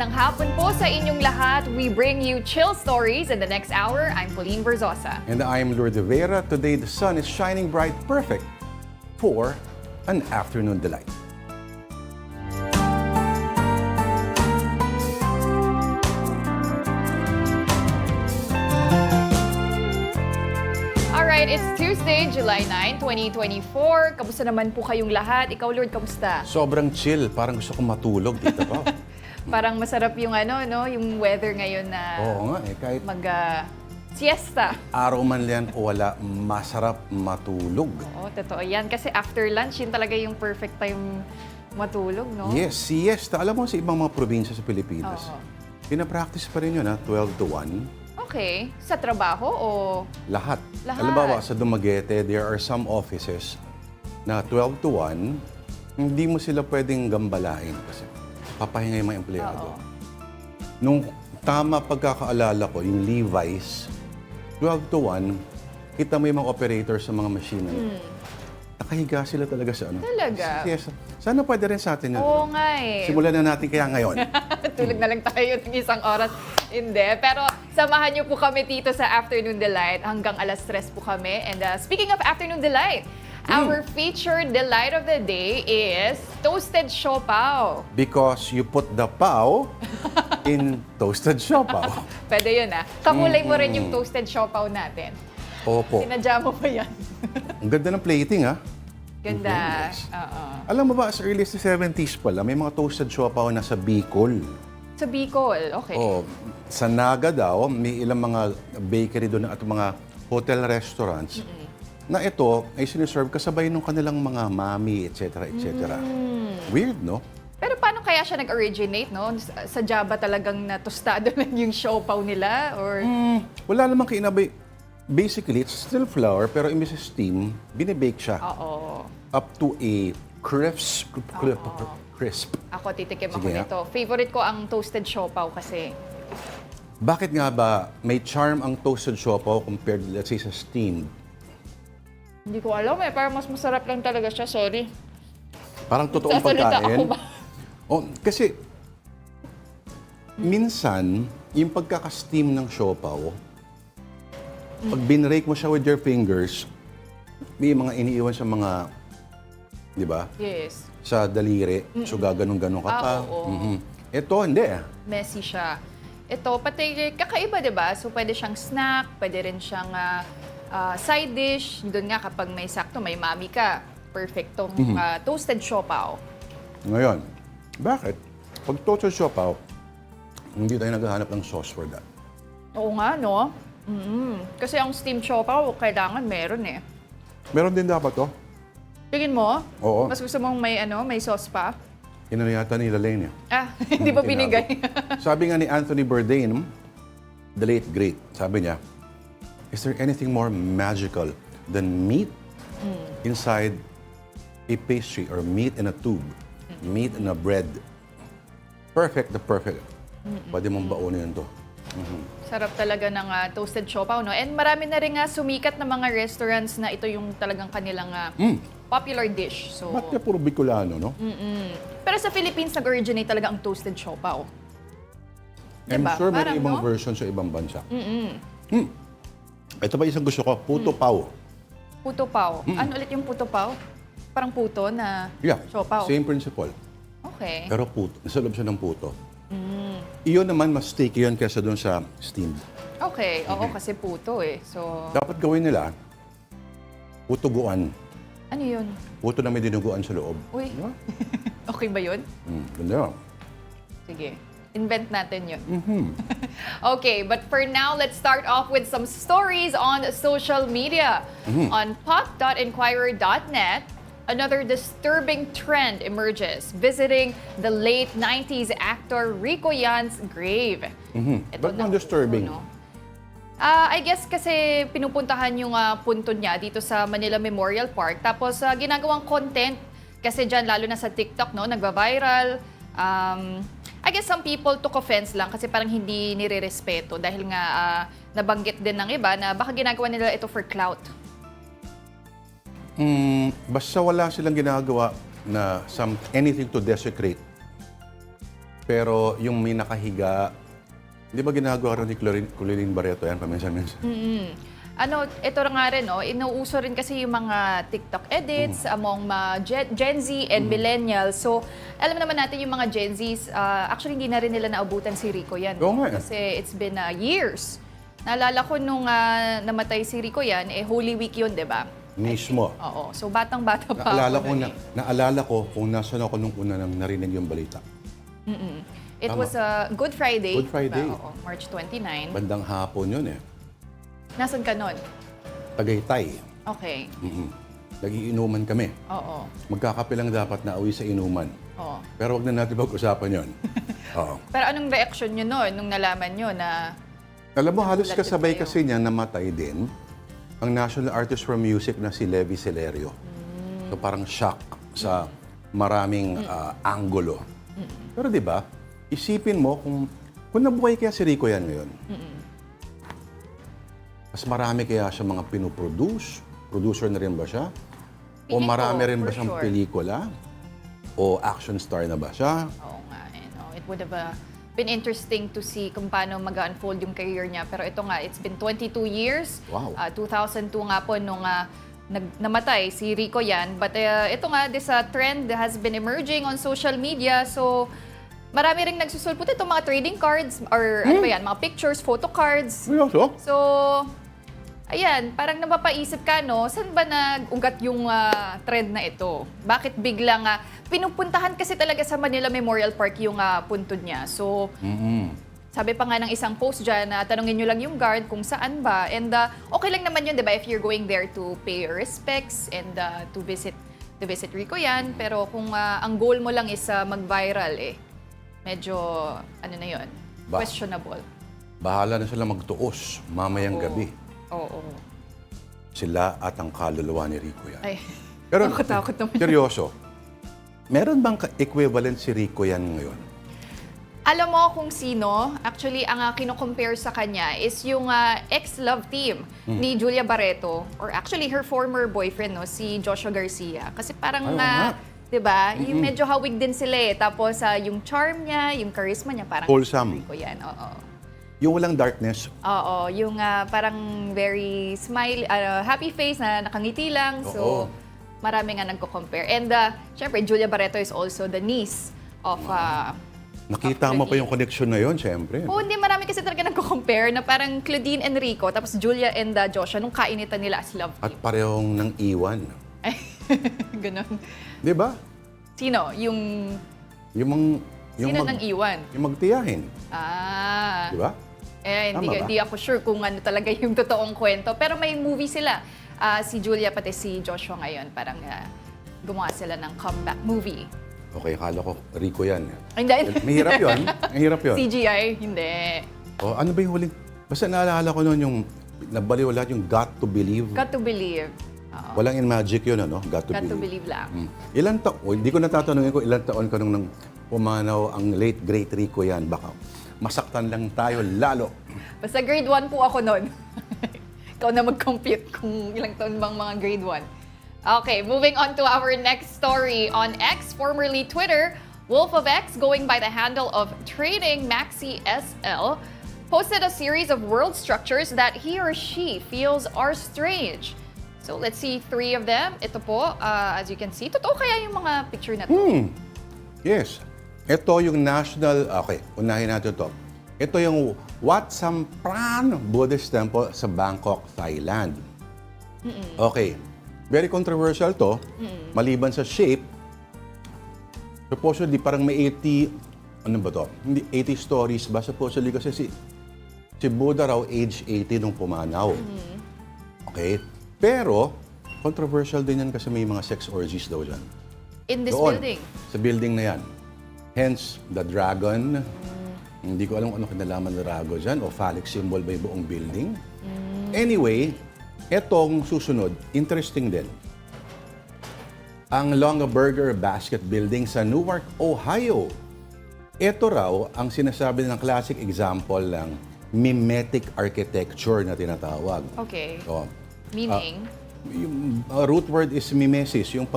Magandang hapon po sa inyong lahat. We bring you chill stories in the next hour. I'm Pauline Verzosa. And I'm Lourd Veyra. Today the sun is shining bright, perfect for an afternoon delight. Alright, it's Tuesday, July 9, 2024. Kamusta naman po kayong lahat? Ikaw, Lourd, kamusta? Sobrang chill, parang gusto kong matulog dito pa. Parang masarap yung yung weather ngayon na Oo nga kahit siesta. araw man yan o wala, masarap matulog. Oo, totoo yan. Kasi after lunch, yun talaga yung perfect time matulog, no? Yes, siesta. Alam mo sa ibang mga probinsya sa Pilipinas, Oo. pinapractice pa rin yun 12 to 1. Okay. Sa trabaho o... Lahat. Lahat. Halimbawa, sa Dumaguete, there are some offices na 12 to 1, hindi mo sila pwedeng gambalain kasi papahinga yung mga empleyado. Oo. Nung tama pagkakaalala ko, yung Levi's, 12 to 1, kita mo yung mga operator sa mga machine. Nakahiga sila talaga sa ano. Talaga? Yes. Sana pwede rin sa atin yun. Oo nga eh. Simulan na natin kaya ngayon. Tulog na lang tayo ng isang oras. Hindi. Pero samahan niyo po kami dito sa Afternoon Delight. Hanggang alas 3 po kami. And speaking of Afternoon Delight, our featured delight of the day is toasted siopaw. Because you put the pao in toasted siopaw. Pwede yun Kakulay mo rin yung toasted siopaw natin. Opo. Sinadya mo pa yan. Ang ganda ng plating, Ganda. Yes. Oo. Alam mo ba, as early as the 70s pala, may mga toasted siopaw na sa Bicol. Sa Bicol, okay. Oh, sa Naga daw, may ilang mga bakery doon at mga hotel restaurants na ito ay siniserve kasabay ng kanilang mga mami, etc. etc. Weird, no? Pero paano kaya siya nag-originate, no? Sa Java talagang natostado lang yung siopaw nila? Or... Wala namang kainabay. Basically, it's still flour, pero imbes sa steam, binibake siya Oo. up to a crisp. Ako, titikim ako Sige, nito. Favorite ko ang toasted siopaw kasi. Bakit nga ba may charm ang toasted siopaw compared, let's say, sa steamed? Hindi ko alam parang mas masarap lang talaga siya. Sorry. Parang totoong Sasalita pagkain. ako ba? Oh, kasi, minsan, yung pagkaka-steam ng siopaw, pag binrake mo siya with your fingers, may mga iniiwan sa mga, di ba? Yes. Sa daliri. So, gaganong-ganon ka pa. Oo. Ito, hindi. Messy siya. Ito, pati kakaiba, di ba? So, pwede siyang snack, pwede rin siyang side dish. Doon nga, kapag may sakto, may mami ka. Perfectong toasted siopaw. Ngayon, bakit? Pag toasted siopaw, hindi tayo naghahanap ng sauce for that. Oo nga, no? Kasi ang steamed siopaw, kailangan meron Meron din dapat to. Tingin mo? Oo. Mas gusto mong may sauce pa? Inano yata nila Lane. Hindi pa binigay. Sabi nga ni Anthony Bourdain, the late great, sabi niya, is there anything more magical than meat inside a pastry or meat in a tube, meat in a bread? Perfect, the perfect. Pwede mong baunin to. Sarap talaga ng toasted siopaw, no? And marami na rin sumikat na mga restaurants na ito yung talagang kanilang popular dish. So, Ba't kaya puro Bicolano, no? pero sa Philippines, nag-originate talaga ang toasted siopaw. I'm Diba? sure may Parang, ibang no? version sa ibang bansa. Ito pa isang gusto ko, puto pao. Puto pao. Ano ulit yung puto pao? Parang puto na Yeah, siopaw. same principle. Okay. Pero puto, nasa loob siya ng puto. Iyon naman, mas sticky yun kaysa doon sa steamed. Okay. Oo, kasi puto So, Dapat gawin nila, putuguan. ano yun? Puto na may dinuguan sa loob. Uy, Diba? okay ba yun? Ganda. Sige. Invent natin yun. Okay, but for now, let's start off with some stories on social media. On pop.inquirer.net, another disturbing trend emerges, visiting the late 90s actor Rico Yan's grave. Ito Ba't na- nang disturbing? I guess kasi pinupuntahan yung punto niya dito sa Manila Memorial Park. Tapos ginagawang content kasi dyan, lalo na sa TikTok, no, nagva-viral. I guess some people took offense lang kasi parang hindi nire-respeto dahil nga nabanggit din ng iba na baka ginagawa nila ito for clout. Basta wala silang ginagawa na anything to desecrate Pero yung may nakahiga, hindi ba ginagawa rin ni Pauline Barreto yan paminsan-minsan? Ito nga rin, inuuso rin kasi yung mga TikTok edits among Gen Z and Millennials. So, alam naman natin yung mga Gen Zs, actually hindi na rin nila naabutan si Rico Yan. Oo nga. Kasi it's been years. Naalala ko nung namatay si Rico Yan, Holy Week yun, di ba? Mismo. Oo. So, batang-bata pa Naalala ko kung nasan ako nung una nang narinig yung balita. It was Good Friday. Good Friday. Diba? Oo, March 29. Bandang hapon yun eh. Nasaan ka nun? Tagaytay. Okay. Nagiinuman kami. Oo. Magkakape lang dapat na uwi sa inuman. Oo. Pero wag na natin pag-usapan yun. Oo. Pero anong reaction nyo nun nung nalaman nyo na... Alam mo, halos Nagulat kasabay kayo. kasi niya namatay din ang National Artist for Music na si Levi Celerio. So parang shock sa maraming anggulo. Pero di ba, isipin mo kung nabuhay kaya si Rico Yan ngayon. Mas marami kaya siya mga pinoproduce? Producer na rin ba siya? O Piling ko, marami rin ba for siyang sure. pelikula? O action star na ba siya? Oo nga, it would have been interesting to see kung paano mag-unfold yung career niya. Pero ito nga, it's been 22 years. Wow. 2002 nga po nung namatay si Rico Yan. But ito nga, this trend has been emerging on social media. So, marami ring nagsusulpot itong mga trading cards or ano ba yan, mga pictures, photo cards. So, ayan, parang napapaisip ka, no? Saan ba nag-ugat yung trend na ito? Bakit biglang pinupuntahan kasi talaga sa Manila Memorial Park yung puntod niya. So, sabi pa nga ng isang post dyan na tanungin nyo lang yung guard kung saan ba. And okay lang naman yun, di ba, if you're going there to pay your respects and to visit Rico Yan. Pero kung ang goal mo lang is mag-viral, medyo, ano na yun, questionable. Bahala na sila magtuos mamayang gabi. Oo. Sila at ang kaluluwa ni Rico Yan. Ay, Pero takot naman. seryoso, meron bang equivalent si Rico Yan ngayon? Alam mo kung sino, actually, ang kino-compare sa kanya is yung ex-love team ni Julia Barto, or actually her former boyfriend, no, si Joshua Garcia. Kasi parang, di ba, yung medyo hawig din sila eh. Tapos yung charm niya, yung charisma niya, parang Wholesome. Rico Yan. Oo. Yung walang darkness. Oo, yung parang very smile, happy face na nakangiti lang. So, marami nga nagko-compare. And syempre, Julia Barto is also the niece of... Nakita mo pa yung connection na yun, syempre. Oo, hindi. Marami kasi talaga nagko-compare na parang Claudine and Rico, tapos Julia and Joshua, nung kainitan nila as love At team. parehong nang iwan. Ay, ganun. Di ba? Sino? Sino nang iwan? Yung magtiyahin. Di ba? Hindi ako sure kung ano talaga yung totoong kwento. Pero may movie sila. Si Julia pati si Joshua ngayon. Parang gumawa sila ng comeback movie. Okay, akala ko Rico Yan. Hindi. Mahirap yun. Mahirap yun. CGI? Hindi. O, ano ba yung huling? Basta naalala ko noon yung nabaliw lahat yung Got to Believe. Got to Believe. Oo. Walang in magic yun, ano? Got to Got Believe. to Believe lang. Ilan taon? Hindi ko natatanungin ko ilan taon ka nung pumanaw ang late great Rico Yan. Baka masaktan lang tayo lalo. Basta grade 1 po ako noon. Ikaw na mag-compute kung ilang taon bang mga grade 1. Okay, moving on to our next story. On X, formerly Twitter, Wolf of X, going by the handle of Trading Maxi SL, posted a series of world structures that he or she feels are strange. So let's see 3 of them. Ito po, as you can see, totoo kaya yung mga picture na to? Yes. Ito yung national... Okay, unahin natin ito. Ito yung Wat Sampran Buddhist Temple sa Bangkok, Thailand. Okay. Very controversial to. Maliban sa shape, supposedly parang may 80... Ano ba to? Hindi 80 stories ba? Supposedly kasi si Buddha raw age 80 nung pumanaw. Okay? Pero, controversial din yan kasi may mga sex orgies daw dyan. In this Doon, building? Sa building na yan. Hence, the dragon. Hindi ko alam kung ano kinalaman ng dragon dyan o phallic symbol ba yung buong building. Anyway, etong susunod, interesting din. Ang Longaberger Basket Building sa Newark, Ohio. Ito raw ang sinasabi ng classic example ng mimetic architecture na tinatawag. Okay. So, Meaning? yung root word is mimesis, yung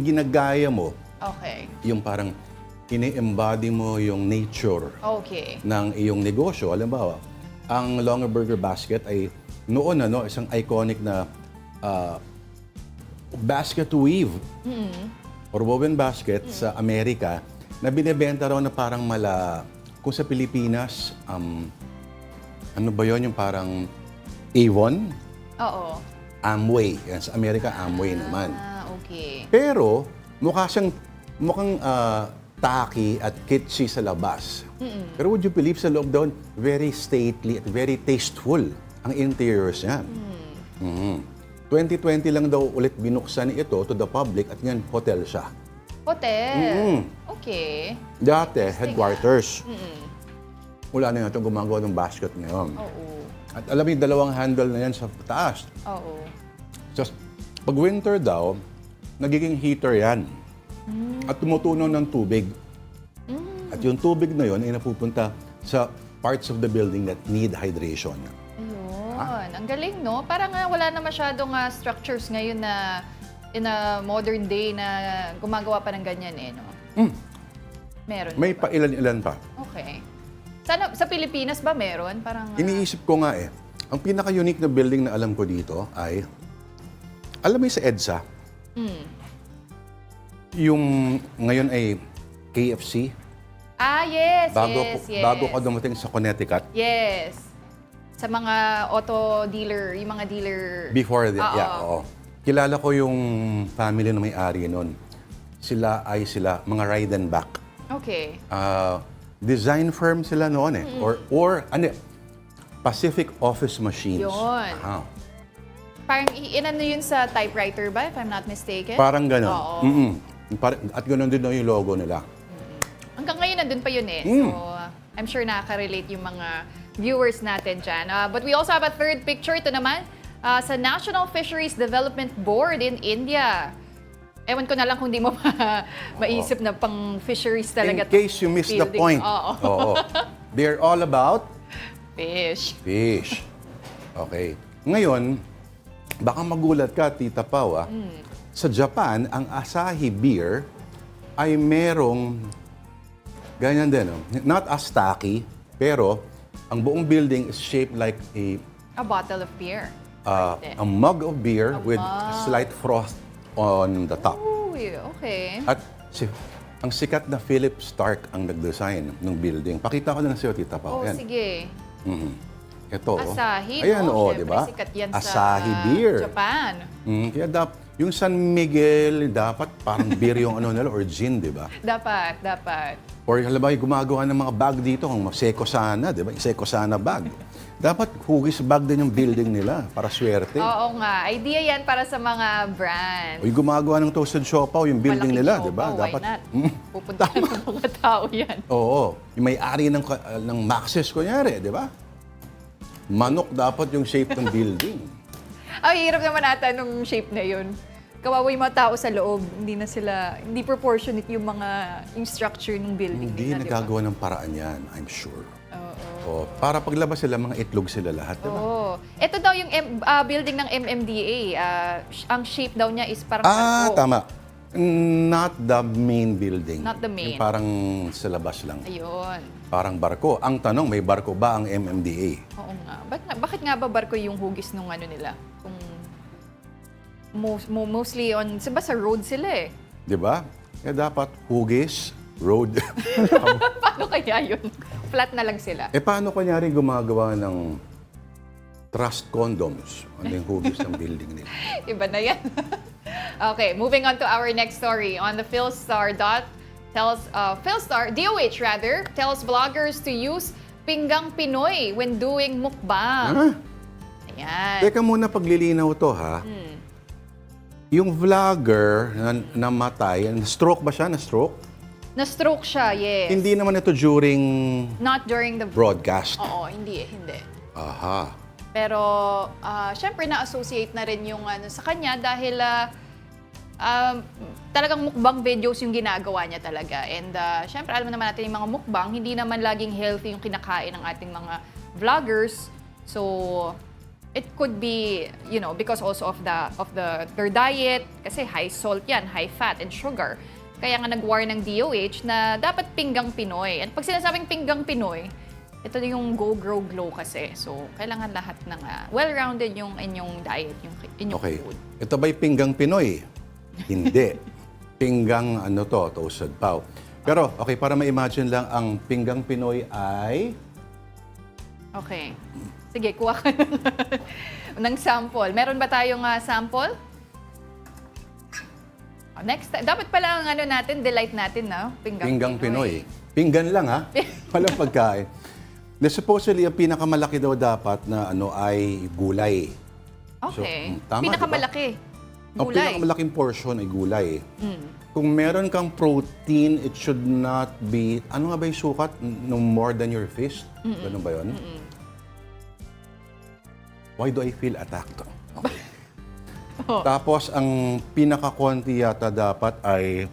ginagaya mo. Okay. Yung parang ini-embody mo yung nature Okay. ng iyong negosyo. Halimbawa, ang Longer Burger Basket ay noon isang iconic na basket weave or woven basket sa Amerika na binebenta raw na parang kung sa Pilipinas, ano ba yon yung parang Avon? Oo. Amway. Yan, sa Amerika, Amway naman. Okay. Pero mukhang tacky at kitschy sa labas. Pero would you believe sa loob doon, very stately at very tasteful ang interiors niyan. 2020 lang daw ulit binuksan ito to the public at ngayon hotel siya. Hotel? Okay. Dati, headquarters. Wala na itong gumagawa ng basket ngayon. Oo. At alam mo yung dalawang handle na yan sa taas. Oo. Just, pag winter daw, nagiging heater yan. At tumutunaw ng tubig. At yung tubig na yun ay napupunta sa parts of the building that need hydration. Ayun. Ang galing, no? Parang wala na masyadong structures ngayon na in a modern day na gumagawa pa ng ganyan, no? Meron May ba? pailan-ilan pa. Okay. Sa Pilipinas ba meron? Parang... Iniisip ko nga ang pinaka-unique na building na alam ko dito ay, alam mo yung sa EDSA? Yung ngayon ay KFC. Yes, yes. Bago ka dumating sa Connecticut. Yes. Sa mga auto dealer, yung mga dealer... Before oo. Kilala ko yung family na may-ari nun. Sila mga ride and back. Okay. Design firm sila noon Or Pacific Office Machines. Yun. Parang inano yun sa typewriter ba, if I'm not mistaken? Parang gano'n. Oo. At gano'n din yung logo nila. Hanggang ngayon nandun pa yun So, I'm sure nakaka-relate yung mga viewers natin dyan. But we also have a third picture. Ito naman, sa National Fisheries Development Board in India. Ewan ko na lang kung di mo maisip na pang fisheries talaga. In case you missed the point. Oo. They're all about? Fish. Okay. Ngayon, baka magulat ka, Tita Pau, sa Japan, ang Asahi beer ay merong ganyan din. Not as tacky, pero ang buong building is shaped like a bottle of beer. A mug of beer with slight frost on the top. Ooh, okay. At ang sikat na Philip Stark ang nag-design ng building. Pakita ko na sa'yo, Tita Pau. Oh, sige. Ito. Asahi, Ayan, Siyempre, di ba? sikat yan Asahi sa beer. Japan. Kaya yung San Miguel, dapat parang beer yung nila, or gin, di ba? Dapat. Or halimbawa, gumagawa ng mga bag dito, kung Seco Sana, di ba? Seco Sana bag. Dapat hugis bag din yung building nila para swerte. Oo nga. Idea yan para sa mga brand. O yung gumagawa ng toasted siopaw, yung building Malaking nila, siopaw, di ba? why Dapat. not? Pupunta ng mga tao yan. Oo. Yung may-ari ng Maxis, kunyari, di ba? Manok dapat yung shape ng building. Ay, hirap naman ata nung shape na yun. Kawawa yung mga tao sa loob. Hindi proportionate yung structure ng building Hindi nila, nagagawa ng paraan yan, I'm sure. Oo. Para paglabas sila, mga itlog sila lahat, di ba? Oo. Ito daw yung building ng MMDA. Ang shape daw niya is parang barko. Tama. Not the main building. Not the main. Yung parang sa labas lang. Ayun. Parang barko. Ang tanong, may barko ba ang MMDA? Oo nga. Bakit nga ba barko yung hugis nung nila? Kung mostly sa road sila eh. Di ba? Kaya dapat hugis, road. Paano kaya yun? Flat na lang sila. Paano kanyari gumagawa ng trust condoms? Ano yung hugis ng building nila? Iba na yan. Okay, moving on to our next story. On the Filstar DOH tells vloggers to use pinggang Pinoy when doing mukbang. Ayan. Teka muna, paglilinaw to ha. Yung vlogger na namatay, na-stroke ba siya? Na-stroke? Na-stroke siya, yes. Hindi naman ito during Not during the broadcast. Oo, hindi. Aha. Pero, syempre na-associate na rin yung sa kanya dahil talagang mukbang videos yung ginagawa niya talaga. And syempre, alam naman natin yung mga mukbang, hindi naman laging healthy yung kinakain ng ating mga vloggers. So, it could be, because also of their diet, kasi high salt yan, high fat and sugar. Kaya nga nag-warn ng DOH na dapat pinggang Pinoy. At pag sinasabing pinggang Pinoy, ito yung go, grow, glow kasi. So, kailangan lahat ng well-rounded yung inyong diet, yung inyong food. Ito ba'y pinggang Pinoy? Hindi. Pinggang toasted pao. Pero, okay, para ma-imagine lang, ang pinggang Pinoy ay... Okay. Sige, kuha ka ng sample. Meron ba tayong sample? Next, dapat pala ang natin, delight natin, no? Pinggang Pinoy. Pinggan lang, ha? Walang pagkain. Supposedly, ang pinakamalaki daw dapat na ay gulay. Okay. So, tama, pinakamalaki. Diba? Ang pinakamalaking portion ay gulay. Kung meron kang protein, it should not be, ano nga ba yung sukat? No more than your fist? Ganun ba yun? Why do I feel attacked? Okay. Tapos, ang pinakakonti yata dapat ay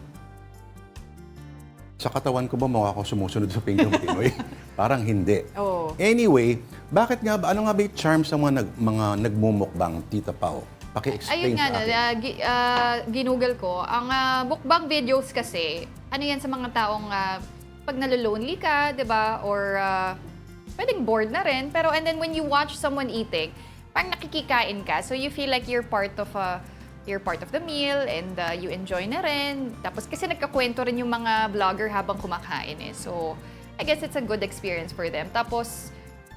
sa katawan ko ba mukha ako sumusunod sa pinggang Pinoy? Parang hindi. Anyway, bakit nga ba, ano nga ba yung charm sa mga nagmumukbang, Tita Pao? Paki-explain sa akin. Ginugol ko. Ang mukbang videos kasi, ano yan sa mga taong pag nalolonely ka, di ba? Or pwedeng bored na rin. Pero and then when you watch someone eating, parang nakikikain ka. So you feel like you're part of the meal and you enjoy na rin. Tapos kasi nagkakwento rin yung mga vlogger habang kumakain eh. So I guess it's a good experience for them. Tapos,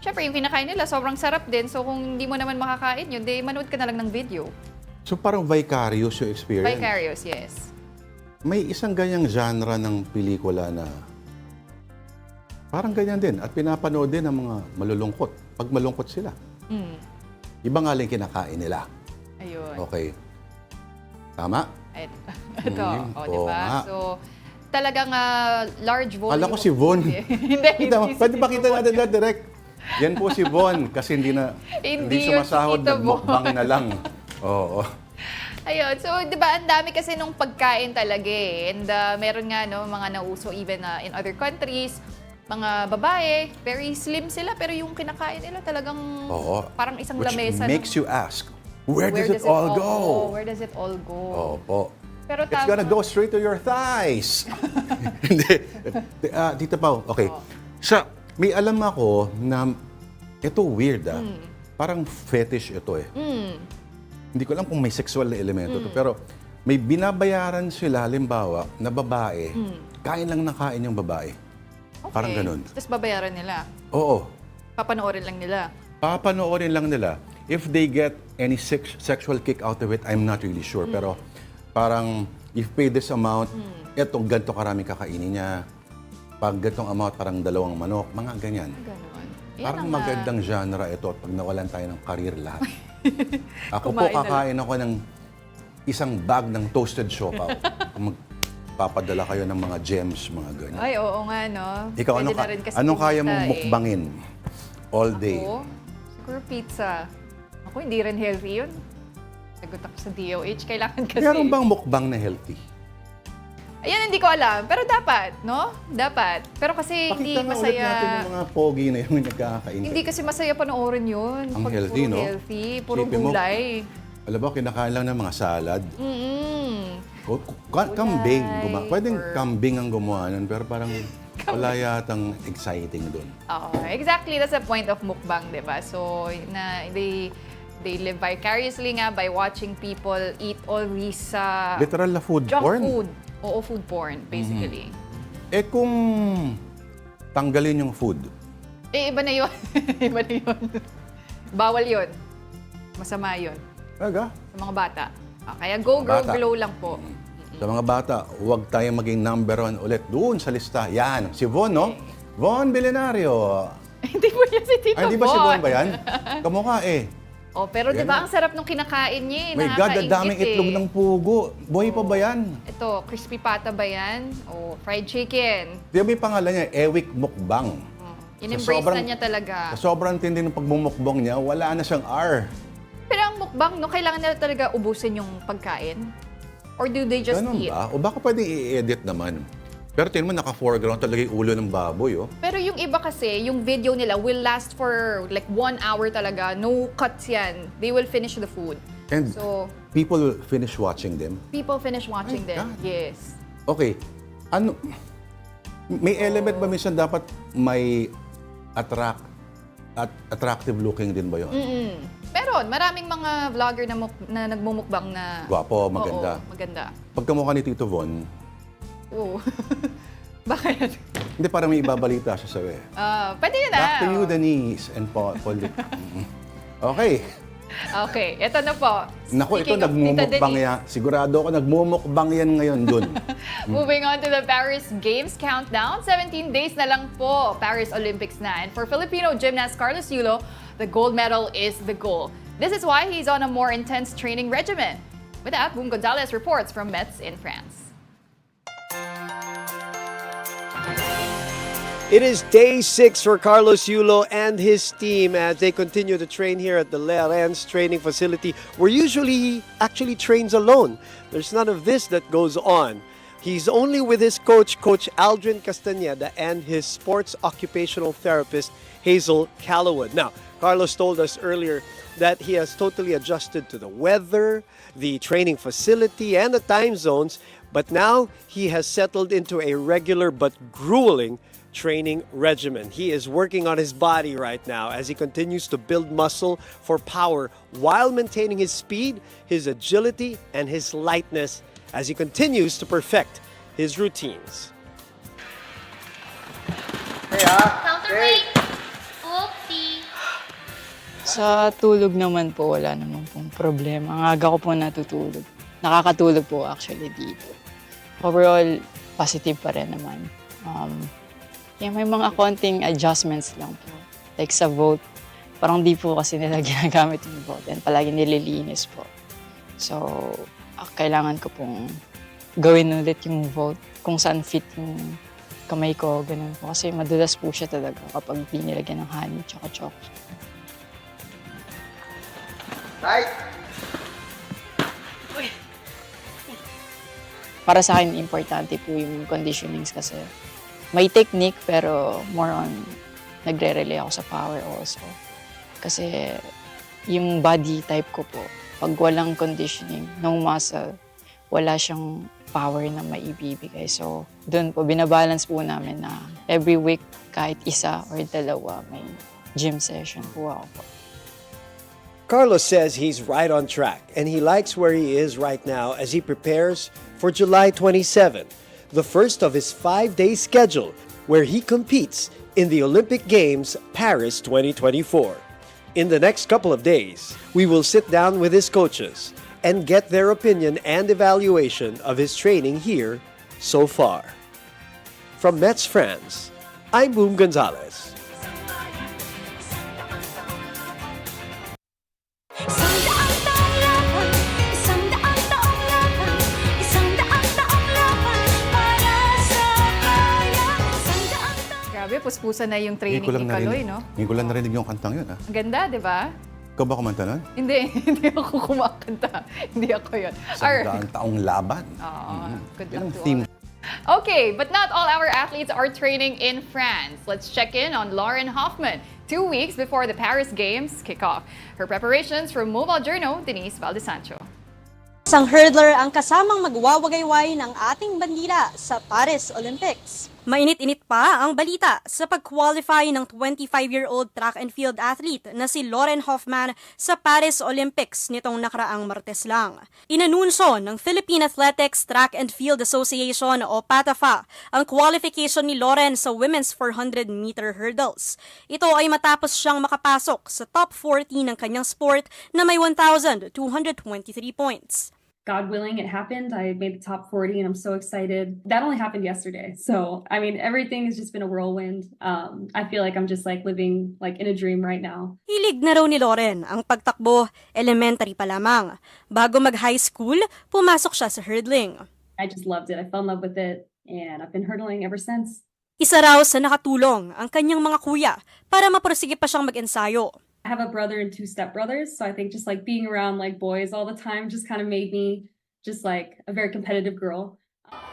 syempre yung kinakain nila sobrang sarap din. So kung hindi mo naman makakain yun, manood ka na lang ng video. So parang vicarious yung experience? Vicarious, yes. May isang ganyang genre ng pelikula na parang ganyan din at pinapanood din ng mga malulungkot. Pag malungkot sila. Iba nga lang kinakain nila. Ayun. Okay. Tama? Ito, diba? So, talagang large volume. Alam ko si Von. Hindi. Pwede ba kita natin na direct? Yan po si Von kasi hindi sumasahod, nagmukbang na lang. Oo. Ayun. So, di ba, ang dami kasi nung pagkain talaga eh. And meron nga, mga nauso even in other countries. Mga babae, very slim sila, pero yung kinakain nila talagang parang isang lamesa. Which makes you ask, where does it all go? Where does it all go? Opo. Pero it's gonna go straight to your thighs. Hindi. Tita Pao, okay. May alam ako na ito weird Parang fetish ito eh. Hindi ko alam kung may sexual na elemento to, pero may binabayaran sila, halimbawa, na babae, kain lang na kain yung babae. Okay. Parang ganun. Tapos babayaran nila? Oo. Papanoorin lang nila? Papanoorin lang nila. If they get any sexual kick out of it, I'm not really sure. Pero parang, if pay this amount, etong ganito karami kakainin niya. Pag ganitong amount, parang 2 manok. Mga ganyan. Ganon. Parang magandang genre ito pag nawalan tayo ng career lahat. Ako po, kakain ako ng isang bag ng toasted siopaw. Papadala kayo ng mga gems, mga ganyan. Ay, oo nga, no? Ikaw, anong kaya mong mukbangin all day? Ako? Siguro pizza. Ako, hindi rin healthy yun. Sagot ako sa DOH. Kailangan kasi... Meron bang mukbang na healthy? Ayan, hindi ko alam. Pero dapat, no? Dapat. Pero kasi hindi masaya... Pakita nga ulit natin yung mga pogi na yung nagkakain. Hindi kasi masaya panoorin yun. Ang healthy, no? Healthy, puro gulay. Alam mo, kinakain lang ng mga salad. Kambing. Pwedeng kambing ang gumawa nun, pero parang wala yatang exciting doon. Exactly. That's the point of mukbang, di ba? So, they live vicariously nga by watching people eat all these literal na food junk porn. food. Oo, food porn, basically. Kung tanggalin yung food? Iba na yun. Iba na yun. Bawal yun. Masama yun. Talaga? Sa mga bata. Kaya go, grow, glow lang po. Sa mga bata, huwag tayong maging number 1 ulit doon sa lista. Yan, si Von, no? Von Belenario. Hindi po yan si Tito Von. Hindi ba si Von ba yan? Kamukha eh. Pero di ba ang sarap nung kinakain niya eh. My God, ang daming itlog ng pugo. Buhay pa ba yan? Ito, crispy pata ba yan? Fried chicken. Di ba may pangalan niya, Ewik Mukbang. In-embrace na niya talaga. Sa sobrang tindi ng pagbumukbang niya, wala na siyang R. Pero ang mukbang, no, kailangan nila talaga ubusin yung pagkain? Or do they just eat? Ba? O baka pwedeng i-edit naman. Pero tingnan mo, naka-foreground talaga yung ulo ng baboy, oh. Pero yung iba kasi, yung video nila will last for like 1 hour talaga. No cuts yan. They will finish the food. And people finish watching them? People finish watching them, God. yes. Okay, ano, may element ba minsan dapat may attractive looking din ba yun? Meron, maraming mga vlogger na nagmumukbang na... Gwapo, maganda. Oo, maganda. Pagkamukha ni Tito Von, Oo. Bakit? hindi parang may ibabalita siya sa Pwede yun Back to you, Denise and Paul. Okay. Okay, ito na po. Naku, ito Speaking of Tita nagmumukbang Denise, yan. Sigurado ako nagmumukbang yan ngayon dun. Moving on to the Paris Games countdown. 17 days na lang po. Paris Olympics na. And for Filipino gymnast Carlos Yulo, the gold medal is the goal. This is why he's on a more intense training regimen. With that, Boom Gonzalez reports from Metz in France. It is day 6 for Carlos Yulo and his team as they continue to train here at the Lourd training facility, where usually he actually trains alone. There's none of this that goes on. He's only with his coach, Coach Aldrin Castañeda, and his sports occupational therapist, Hazel Callowwood. Now, Carlos told us earlier that he has totally adjusted to the weather, the training facility, and the time zones, but now he has settled into a regular but grueling training regimen. He is working on his body right now as he continues to build muscle for power while maintaining his speed, his agility, and his lightness as he continues to perfect his routines. Counterweight. Oopsie. Sa tulog naman po, wala naman pong problema. Ang aga ko po natutulog. Nakakatulog po actually dito. Overall, positive pa rin naman. May mga konting adjustments lang po. Like sa vote, parang di po kasi nila ginagamit yung vote and palagi nililinis po. So, kailangan ko pong gawin ulit yung vote kung saan fit yung kamay ko, ganun po. Kasi madulas po siya talaga kapag di nilagyan ng honey tsaka chocolate. Right. Para sa akin, importante po yung conditionings kasi may technique pero more on nagre-relay ako sa power also. Kasi yung body type ko po, pag walang conditioning ng muscle, wala siyang power na maibibigay. So, doon po, binabalance po namin na every week kahit isa or dalawa may gym session po ako. Carlos says he's right on track and he likes where he is right now as he prepares for July 27, the first of his 5-day schedule where he competes in the Olympic Games Paris 2024. In the next couple of days, we will sit down with his coaches and get their opinion and evaluation of his training here so far. From Metz, France, I'm Boom Gonzalez. Grabe, puspusan na yung training ni Kaloy, no? Ngayon ko lang narinig yung kantang yun, ah. Ang ganda, di ba? Ikaw ba kumanta nun? Hindi, hindi ako kumakanta. Hindi ako yun. Sandaan taong laban. Good Yan ang luck to theme. all. Okay, but not all our athletes are training in France. Let's check in on Lauren Hoffman 2 weeks before the Paris Games kick off. Her preparations from Mobile Journal, Denise Valdesancho. Isang hurdler ang kasamang magwawagayway ng ating bandila sa Paris Olympics. Mainit-init pa ang balita sa pag-qualify ng 25-year-old track and field athlete na si Lauren Hoffman sa Paris Olympics nitong nakaraang Martes lang. Inanunso ng Philippine Athletics Track and Field Association o PATAFA ang qualification ni Lauren sa women's 400-meter hurdles. Ito ay matapos siyang makapasok sa top 40 ng kanyang sport na may 1,223 points. God willing, it happened. I made the top 40 and I'm so excited. That only happened yesterday. So, I mean, everything has just been a whirlwind. I feel like I'm just like living like in a dream right now. Hilig na raw ni Lauren ang pagtakbo, elementary pa lamang. Bago mag-high school, pumasok siya sa hurdling. I just loved it. I fell in love with it and I've been hurdling ever since. Isa raw sa nakatulong ang kanyang mga kuya para mapursige pa siyang mag-ensayo. I have a brother and 2 stepbrothers, so I think just like being around like boys all the time just kind of made me just like a very competitive girl.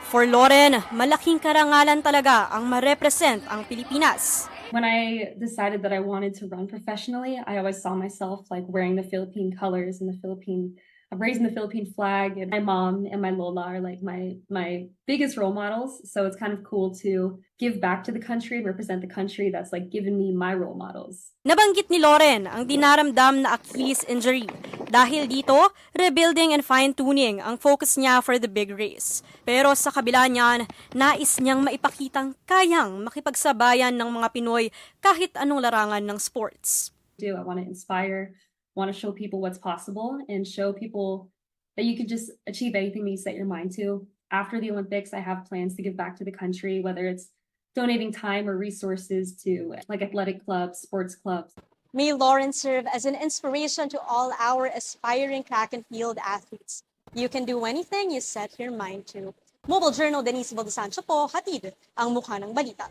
For Lauren, malaking karangalan talaga ang ma-represent ang Pilipinas. When I decided that I wanted to run professionally, I always saw myself like wearing the Philippine colors and the Philippine raising the Philippine flag, and my mom and my Lola are like my biggest role models. So it's kind of cool to give back to the country and represent the country that's like given me my role models. Nabanggit ni Lauren ang dinaramdam na Achilles injury. Dahil dito, rebuilding and fine-tuning ang focus niya for the big race. Pero sa kabila niyan, nais niyang maipakitang kayang makipagsabayan ng mga Pinoy kahit anong larangan ng sports. I want to inspire, want to show people what's possible and show people that you can just achieve anything that you set your mind to. After the Olympics, I have plans to give back to the country, whether it's donating time or resources to like athletic clubs, sports clubs. May Lauren serve as an inspiration to all our aspiring track and field athletes. You can do anything you set your mind to. Mobile Journal Denise Valdesancho po, hatid ang mukha ng balita.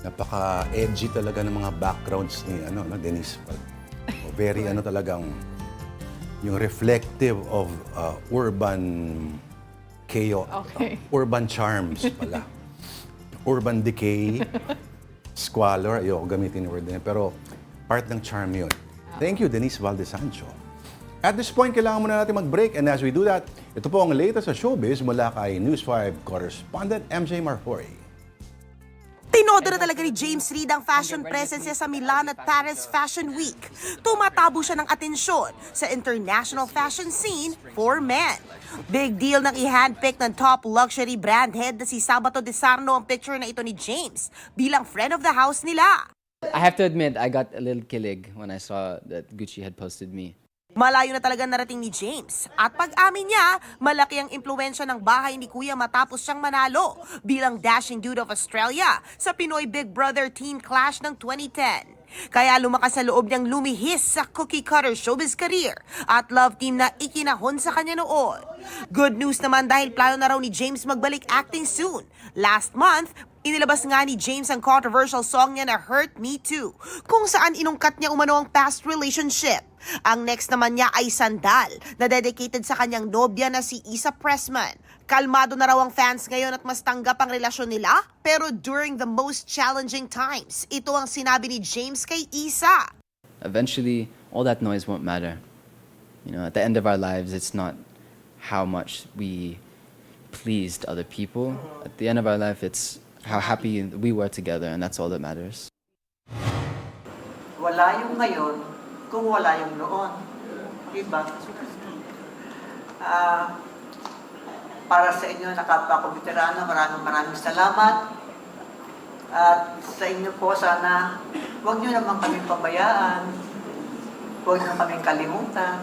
Napaka-edgy talaga ng mga backgrounds ni Denise. Very talagang yung reflective of urban chaos, urban charms pala. Urban decay, squalor, ayoko gamitin yung word na yun, pero part ng charm yun. Thank you, Denise Valdesancho. At this point, kailangan muna natin mag-break, and as we do that, ito po ang latest sa showbiz mula kay News 5 correspondent MJ Marfori. Tinodo na talaga ni James Reid ang fashion presence niya sa Milan at Paris Fashion Week. Tumatabo siya ng atensyon sa international fashion scene for men. Big deal nang i-handpick ng top luxury brand head na si Sabato De Sarno ang picture na ito ni James bilang friend of the house nila. I have to admit, I got a little kilig when I saw that Gucci had posted me. Malayo na talaga narating ni James. At pag-amin niya, malaki ang impluwensya ng bahay ni Kuya matapos siyang manalo bilang dashing dude of Australia sa Pinoy Big Brother Teen Clash ng 2010. Kaya lumakas sa loob niyang lumihis sa cookie-cutter showbiz career at love team na ikinahon sa kanya noon. Good news naman dahil plano na raw ni James magbalik acting soon. Last month, inilabas nga ni James ang controversial song niya na Hurt Me Too, kung saan inungkat niya umano ang past relationship. Ang next naman niya ay Sandal, na dedicated sa kanyang nobya na si Isa Pressman. Kalmado na raw ang fans ngayon at mas tanggap ang relasyon nila, pero during the most challenging times, ito ang sinabi ni James kay Isa. Eventually, all that noise won't matter. You know, at the end of our lives, it's not how much we pleased other people. At the end of our life, it's how happy we were together, and that's all that matters. Wala yung ngayon kung wala yung noon. Diba? Para sa inyo na kapwa ko veterano, maraming salamat. At sa inyo po, sana huwag nyo naman kaming pabayaan. Huwag nyo kaming kalimutan.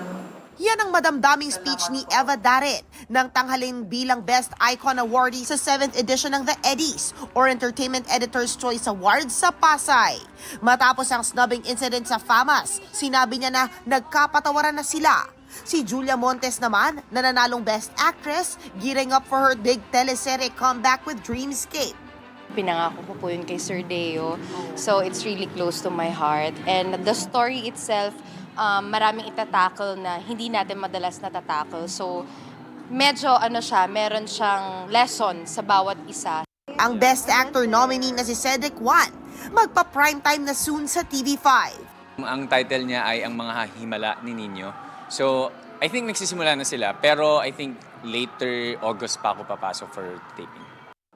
Yan ang madamdaming speech ni Eva Daret ng tanghalin bilang Best Icon Awardee sa 7th edition ng The Eddies or Entertainment Editor's Choice Awards sa Pasay. Matapos ang snubbing incident sa FAMAS, sinabi niya na nagkapatawaran na sila. Si Julia Montes naman, nananalong Best Actress, gearing up for her big teleserye comeback with Dreamscape. Pinangako ko po yun kay Sir Deo. So it's really close to my heart. And the story itself, maraming itatackle na hindi natin madalas natatackle. So medyo meron siyang lesson sa bawat isa. Ang Best Actor nominee na si Cedric Juan, magpa-primetime na soon sa TV5. Ang title niya ay Ang Mga Himala ni Nino. So, I think nagsisimula na sila, pero I think later August pa ako papasok for taping.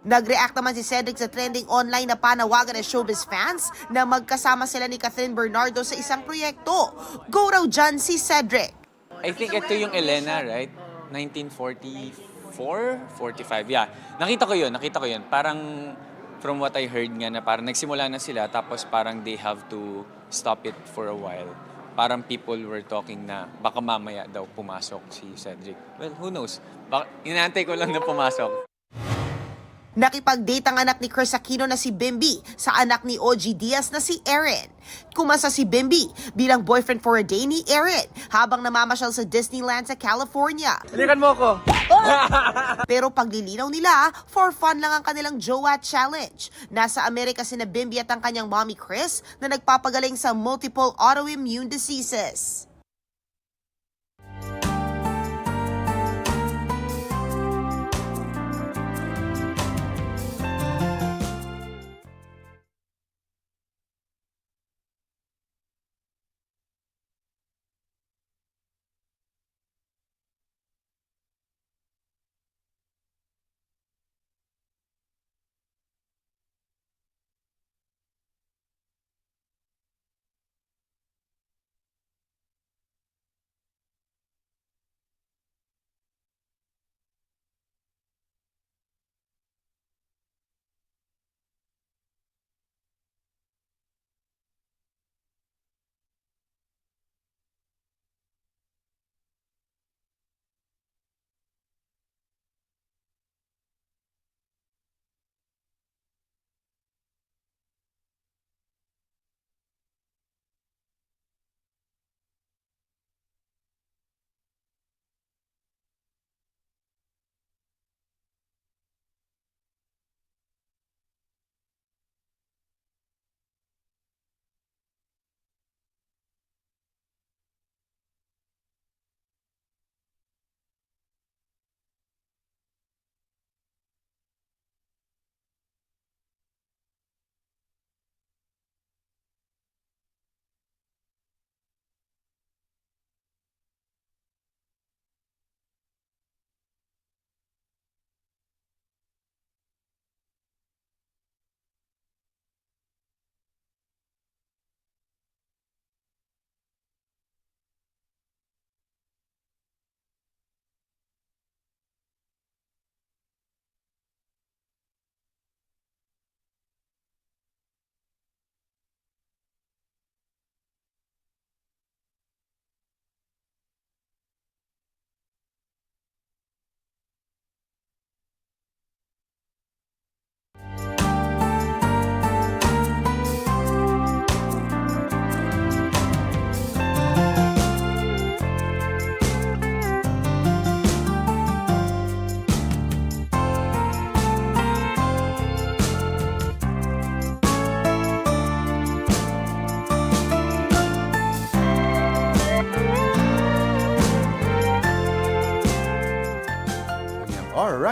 Nag-react naman si Cedric sa trending online na panawagan ng showbiz fans na magkasama sila ni Catherine Bernardo sa isang proyekto. Go raw dyan si Cedric. I think ito yung Elena, right? 1944? 45, yeah. Nakita ko yun. Parang from what I heard nga na parang nagsimula na sila tapos parang they have to stop it for a while. Parang people were talking na baka mamaya daw pumasok si Cedric. Well, who knows? Inaantay ko lang na pumasok. Nakipag-date ang anak ni Chris Aquino na si Bimby sa anak ni OG Diaz na si Erin. Kumasa si Bimby bilang boyfriend for a day ni Erin habang namamasyal sa Disneyland sa California. Halikan mo ako! Pero paglilinaw nila, for fun lang ang kanilang Jowa Challenge. Nasa Amerika sina Bimby at ang kanyang mommy Chris na nagpapagaling sa multiple autoimmune diseases.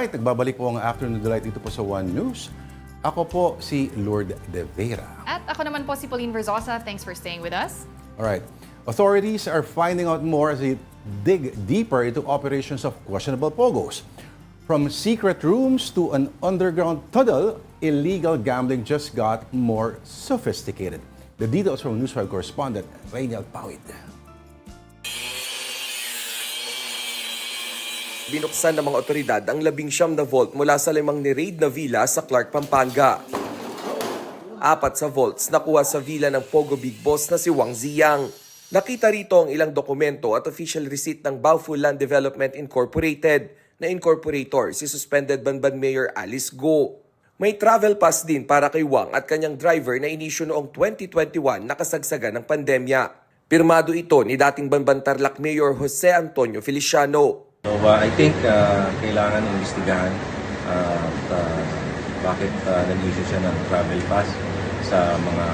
Delight. Nagbabalik po ang Afternoon Delight dito po sa One News. Ako po si Lourd de Veyra. At ako naman po si Pauline Verzosa. Thanks for staying with us. Alright. Authorities are finding out more as they dig deeper into operations of questionable pogos. From secret rooms to an underground tunnel, illegal gambling just got more sophisticated. The details from News 5 correspondent Rainiel Pawid. Binuksan ng mga otoridad ang 19 na vault mula sa 5 ni-raid na villa sa Clark, Pampanga. 4 sa vaults nakuha sa villa ng Pogo Big Boss na si Wang Ziyang. Nakita rito ang ilang dokumento at official receipt ng Baofu Land Development Incorporated na incorporator si suspended Banban Mayor Alice Go. May travel pass din para kay Wang at kanyang driver na inisyu noong 2021 na kasagsagan ng pandemya. Pirmado ito ni dating Banban Tarlac Mayor Jose Antonio Feliciano. So I think kailangan imbestigahan bakit nag-issue siya ng travel pass sa mga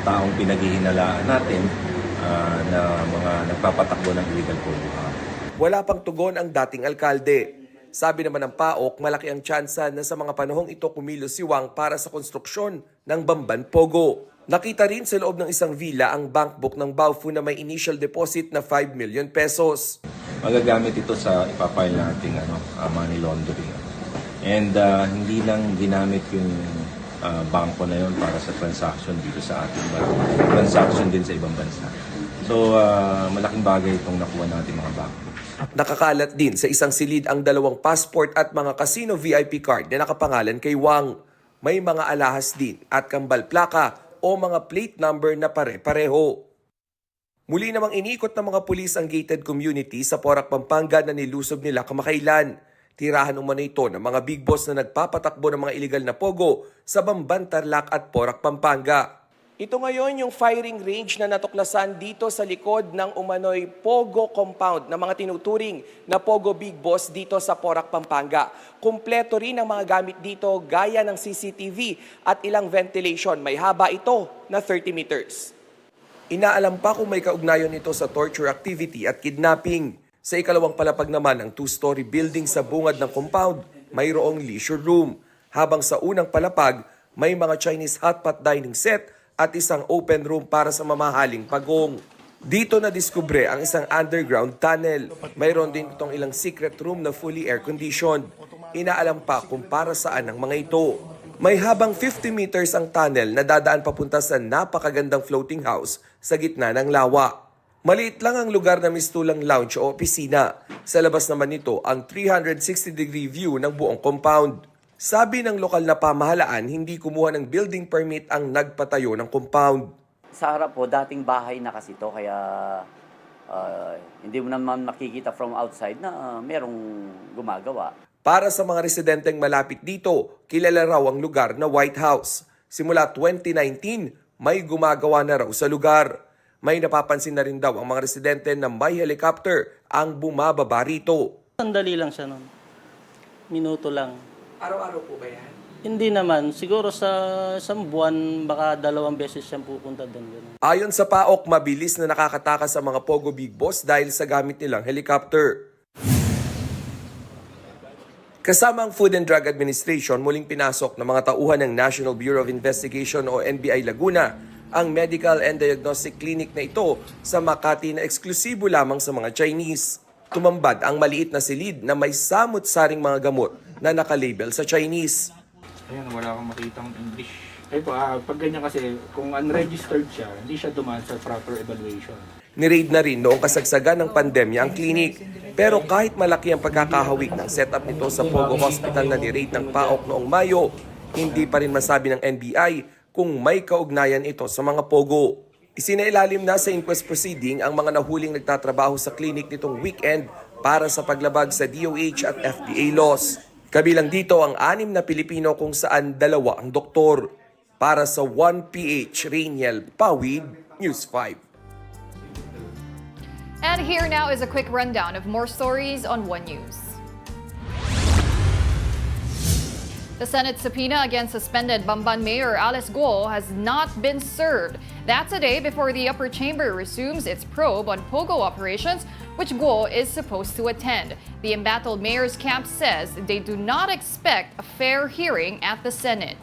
taong pinaghihinalaan natin na mga nagpapatakbo ng illegal pogo. Wala pang tugon ang dating alkalde. Sabi naman ng PAOK, malaki ang tsansa na sa mga panahong ito kumilos si Wang para sa konstruksyon ng Bamban Pogo. Nakita rin sa loob ng isang villa ang bank book ng Baofu na may initial deposit na 5 million pesos. Magagamit ito sa ipapile nating money laundering. And hindi lang ginamit yung bangko na yon para sa transaction dito sa ating transaction din sa ibang bansa. So malaking bagay itong nakuha natin mga bangko. Nakakalat din sa isang silid ang 2 passport at mga casino VIP card na nakapangalan kay Wang. May mga alahas din at kambal plaka o mga plate number na pare-pareho. Muli namang inikot ng mga pulis ang gated community sa Porac, Pampanga na nilusob nila kamakailan. Tirahan umano ito ng mga big boss na nagpapatakbo ng mga illegal na pogo sa Bamban, Tarlac at Porac, Pampanga. Ito ngayon yung firing range na natuklasan dito sa likod ng umano'y Pogo compound na mga tinuturing na Pogo Big Boss dito sa Porac, Pampanga. Kumpleto rin ang mga gamit dito gaya ng CCTV at ilang ventilation. May haba ito na 30 meters. Inaalam pa kung may kaugnayan nito sa torture activity at kidnapping. Sa ikalawang palapag naman ng 2-story building sa bungad ng compound, mayroong leisure room. Habang sa unang palapag, may mga Chinese hotpot dining set at isang open room para sa mamahaling pagong. Dito na diskubre ang isang underground tunnel. Mayroon din itong ilang secret room na fully air-conditioned. Inaalam pa kung para saan ang mga ito. May habang 50 meters ang tunnel na dadaan papunta sa napakagandang floating house sa gitna ng lawa. Maliit lang ang lugar na mistulang lounge o opisina. Sa labas naman nito ang 360-degree view ng buong compound. Sabi ng lokal na pamahalaan, hindi kumuha ng building permit ang nagpatayo ng compound. Sa harap po, dating bahay na kasi ito, kaya hindi mo naman makikita from outside na merong gumagawa. Para sa mga residenteng malapit dito, kilala raw ang lugar na White House. Simula 2019, may gumagawa na raw sa lugar. May napapansin na rin daw ang mga residente na may helicopter ang bumababa rito. Sandali lang siya nun. Minuto lang. Araw-araw po ba yan? Hindi naman. Siguro sa isang buwan, baka 2 beses siyang pupunta doon. Ayon sa PAOK, mabilis na nakakatakas sa mga Pogo Big Boss dahil sa gamit nilang helicopter. Kasama ang Food and Drug Administration, muling pinasok ng mga tauhan ng National Bureau of Investigation o NBI Laguna ang medical and diagnostic clinic na ito sa Makati na eksklusibo lamang sa mga Chinese. Tumambad ang maliit na silid na may samut-saring mga gamot na nakalabel sa Chinese. Ayan, wala akong makitang English. Ay po, pag ganyan kasi, kung unregistered siya, hindi siya dumaan sa proper evaluation. Ni-raid na rin noong kasagsagan ng pandemya ang klinik. Pero kahit malaki ang pagkakahawig ng setup nito sa Pogo Hospital na ni-raid ng PAOK noong Mayo, hindi pa rin masabi ng NBI kung may kaugnayan ito sa mga Pogo. Isinailalim na sa inquest proceeding ang mga nahuling nagtatrabaho sa klinik nitong weekend para sa paglabag sa DOH at FDA laws. Kabilang dito ang 6 na Pilipino kung saan 2 ang doktor. Para sa 1PH, Rainiel Pawid, News 5. And here now is a quick rundown of more stories on One News. The Senate subpoena against suspended Bamban Mayor Alice Go has not been served. That's a day before the upper chamber resumes its probe on POGO operations, which Go is supposed to attend. The embattled mayor's camp says they do not expect a fair hearing at the Senate.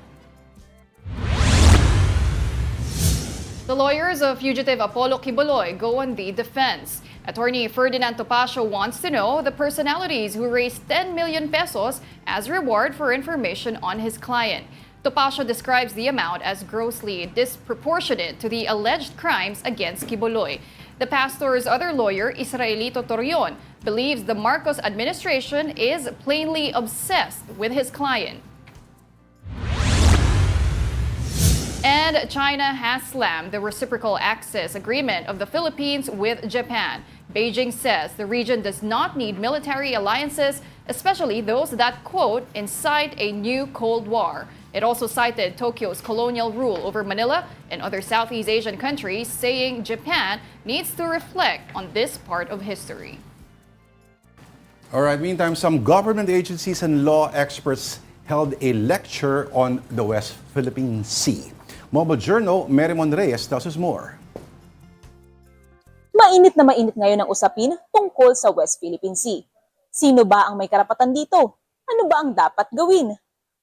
The lawyers of fugitive Apollo Quiboloy go on the defense. Attorney Ferdinand Topacio wants to know the personalities who raised 10 million pesos as reward for information on his client. Topacio describes the amount as grossly disproportionate to the alleged crimes against Quiboloy. The pastor's other lawyer, Israelito Torreon, believes the Marcos administration is plainly obsessed with his client. And China has slammed the reciprocal access agreement of the Philippines with Japan. Beijing says the region does not need military alliances, especially those that, quote, incite a new Cold War. It also cited Tokyo's colonial rule over Manila and other Southeast Asian countries, saying Japan needs to reflect on this part of history. All right, meantime, some government agencies and law experts held a lecture on the West Philippine Sea. Mobile Journal, Merimon Reyes tells us more. Mainit na mainit ngayon ang usapin tungkol sa West Philippine Sea. Sino ba ang may karapatan dito? Ano ba ang dapat gawin?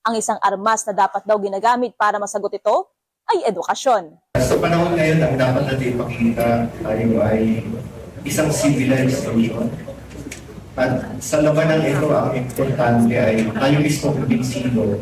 Ang isang armas na dapat daw ginagamit para masagot ito ay edukasyon. Sa panahon ngayon, ang dapat natin ipakita tayo ay isang civilized solution. At sa labanan ito, ang importante ay tayo mismo kumbinsido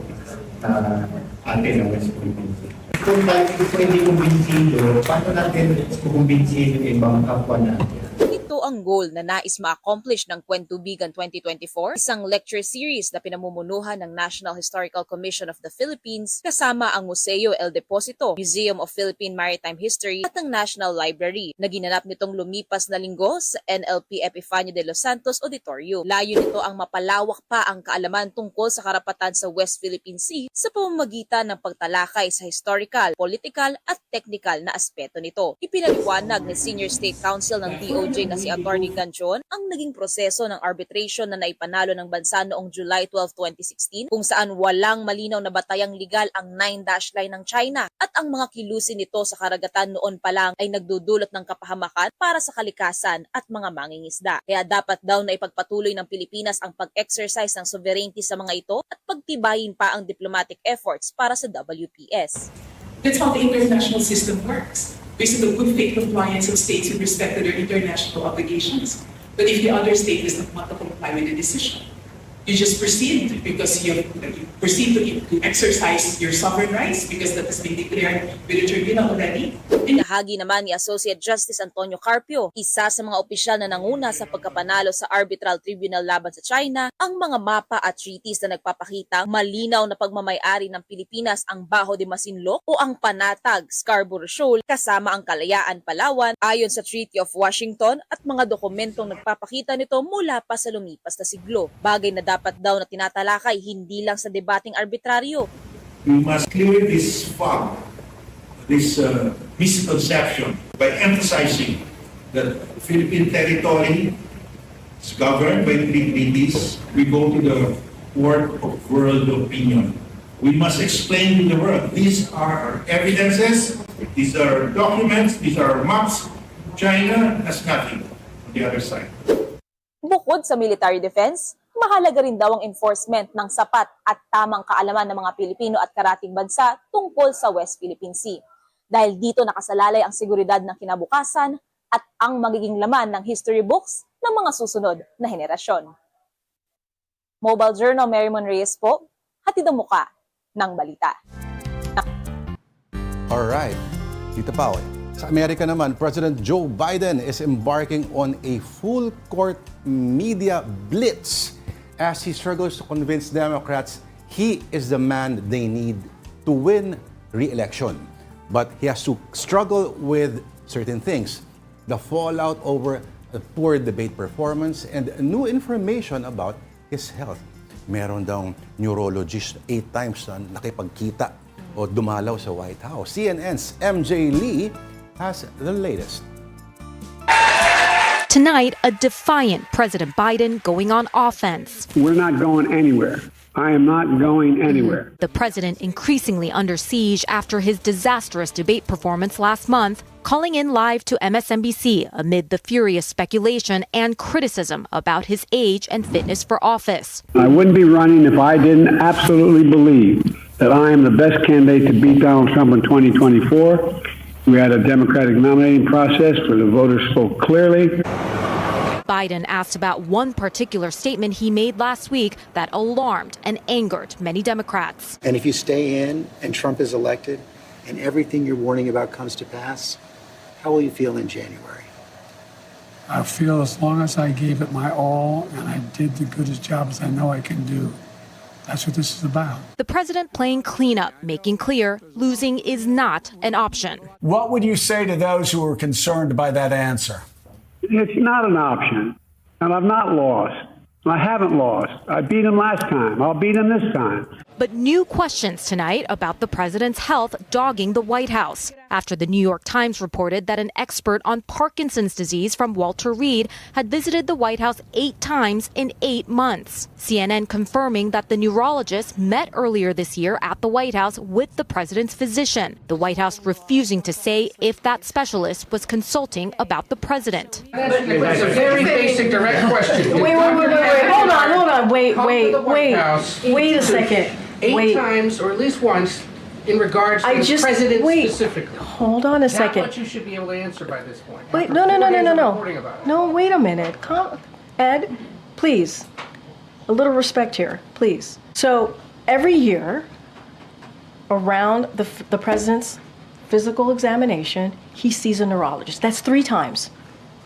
na atin ang West Philippine Sea. Kung tayo hindi kumbinsido, paano natin kumbinsido yung ibang kapwa natin? Ito ang goal na nais ma-accomplish ng Kwentubigan 2024, isang lecture series na pinamumunuhan ng National Historical Commission of the Philippines kasama ang Museo El Deposito, Museum of Philippine Maritime History at ang National Library na ginanap nitong lumipas na linggo sa NLP Epifanio de los Santos Auditorium. Layo nito ang mapalawak pa ang kaalaman tungkol sa karapatan sa West Philippine Sea sa pamamagitan ng pagtalakay sa historical, political at technical na aspeto nito. Ipinaliwanag ni Senior State Counsel ng DOJ na si Attorney Ganchon ang naging proseso ng arbitration na naipanalo ng bansa noong July 12, 2016 kung saan walang malinaw na batayang legal ang 9-dash line ng China at ang mga kilusin nito sa karagatan noon pa lang ay nagdudulot ng kapahamakan para sa kalikasan at mga mangingisda. Kaya dapat daw na ipagpatuloy ng Pilipinas ang pag-exercise ng sovereignty sa mga ito at pagtibayin pa ang diplomatic efforts para sa WPS. That's how the international system works, based on the good faith compliance of states with respect to their international obligations. But if the other state does not want to comply with the decision, you just proceed because you proceed to exercise your sovereign rights because that has been declared with the tribunal already. Nahagi naman ni Associate Justice Antonio Carpio, isa sa mga opisyal na nanguna sa pagkapanalo sa arbitral tribunal laban sa China, ang mga mapa at treaties na nagpapakitang malinaw na pagmamay-ari ng Pilipinas ang Bajo de Masinloc o ang panatag Scarborough Shoal kasama ang Kalayaan Palawan ayon sa Treaty of Washington at mga dokumentong nagpapakita nito mula pa sa lumipas na siglo. Bagay na dapat daw na tinatalakay hindi lang sa debating arbitraryo. We must clear this fog, this misconception by emphasizing that Philippine territory is governed by three treaties. We go to the court of world opinion. We must explain to the world, these are our evidences, these are documents, these are maps. China has nothing on the other side. Bukod sa military defense, mahalaga rin daw ang enforcement ng sapat at tamang kaalaman ng mga Pilipino at karatig bansa tungkol sa West Philippine Sea. Dahil dito nakasalalay ang seguridad ng kinabukasan at ang magiging laman ng history books ng mga susunod na henerasyon. Mobile Journal, Merimon Reyes po, hatid ang muka ng balita. Alright, Tita Pao. Sa Amerika naman, President Joe Biden is embarking on a full-court media blitz as he struggles to convince Democrats he is the man they need to win re-election. But he has to struggle with certain things. The fallout over a poor debate performance and new information about his health. Meron daw neurologist 8 times na nakipagkita o dumalaw sa White House. CNN's MJ Lee has the latest. Tonight, a defiant President Biden going on offense. We're not going anywhere I am not going anywhere. The president increasingly under siege after his disastrous debate performance last month, calling in live to MSNBC amid the furious speculation and criticism about his age and fitness for office. I wouldn't be running if I didn't absolutely believe that I am the best candidate to beat Donald Trump in 2024. We had a democratic nominating process where the voters spoke clearly. Biden asked about one particular statement he made last week that alarmed and angered many Democrats. And if you stay in and Trump is elected and everything you're warning about comes to pass, how will you feel in January? I feel as long as I gave it my all and I did the goodest job as I know I can do. That's what this is about. The president playing cleanup, making clear losing is not an option. What would you say to those who are concerned by that answer? It's not an option, and I've not lost. I haven't lost. I beat him last time. I'll beat him this time. But new questions tonight about the president's health dogging the White House after the New York Times reported that an expert on Parkinson's disease from Walter Reed had visited the White House 8 times in 8 months. CNN confirming that the neurologist met earlier this year at the White House with the president's physician. The White House refusing to say if that specialist was consulting about the president. It's a very basic, direct question. Wait. Hold on. Wait a second. 8 times, or at least once, in regards to the president specifically. Hold on a second. Not what you should be able to answer by this point. Wait, no. No, wait a minute. Ed, please. A little respect here, please. So every year, around the president's physical examination, he sees a neurologist. That's 3 times.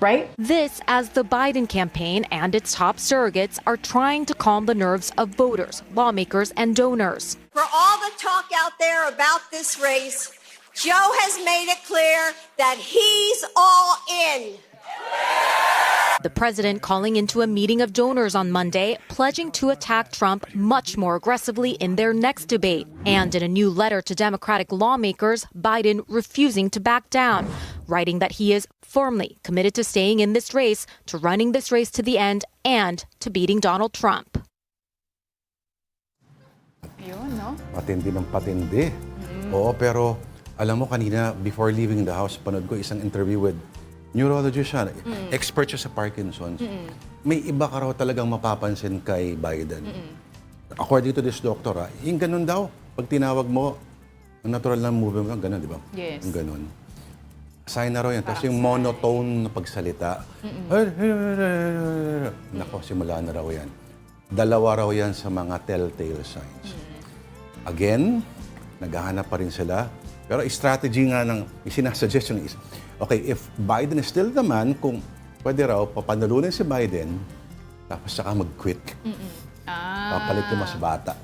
Right? This as the Biden campaign and its top surrogates are trying to calm the nerves of voters, lawmakers, and donors. For all the talk out there about this race, Joe has made it clear that he's all in. The president calling into a meeting of donors on Monday, pledging to attack Trump much more aggressively in their next debate. And in a new letter to Democratic lawmakers, Biden refusing to back down, writing that he is firmly committed to staying in this race, to running this race to the end, and to beating Donald Trump. Yun, no? Patindi ng patindi. Oo, pero alam mo kanina, before leaving the house, panood ko isang interview with neurologist siya. Expert siya sa Parkinson's. May iba ka raw talagang mapapansin kay Biden. According to this doctor, yung ganun daw, pag tinawag mo, ang natural na movement mo, ganun, di ba? Yes. Yung ganun. Sign na raw yan. Tapos yung monotone na pagsalita. Nako, simula na raw yan. 2 raw yan sa mga telltale signs. Again, naghahanap pa rin sila. Pero strategy nga ng sinasuggestion is, okay, if Biden is still the man, kung pwede raw, papanalunin si Biden, tapos saka mag-quit. Papalit yung mas bata.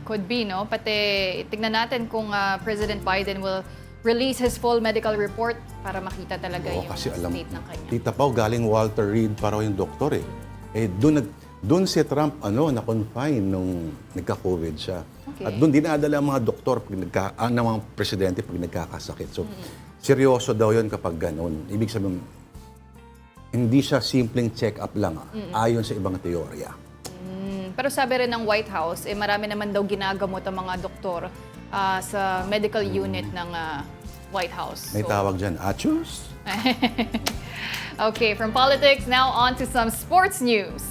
Could be, no? Pati tignan natin kung President Biden will release his full medical report para makita talaga yung kasi alam, state ng kanya. Tita Pao, galing Walter Reed pa raw yung doktor eh. Doon si Trump na-confine nung nagka-COVID siya. Okay. At doon dinadala ang mga doktor, ng mga presidente pag nagkakasakit. So, seryoso daw yun kapag gano'n. Ibig sabihin, hindi siya simpleng check-up lang, ayon sa ibang teorya. Pero sabi rin ng White House, marami naman daw ginagamot ang mga doktor sa medical unit ng White House. May tawag dyan, achos? Okay, from politics, now on to some sports news.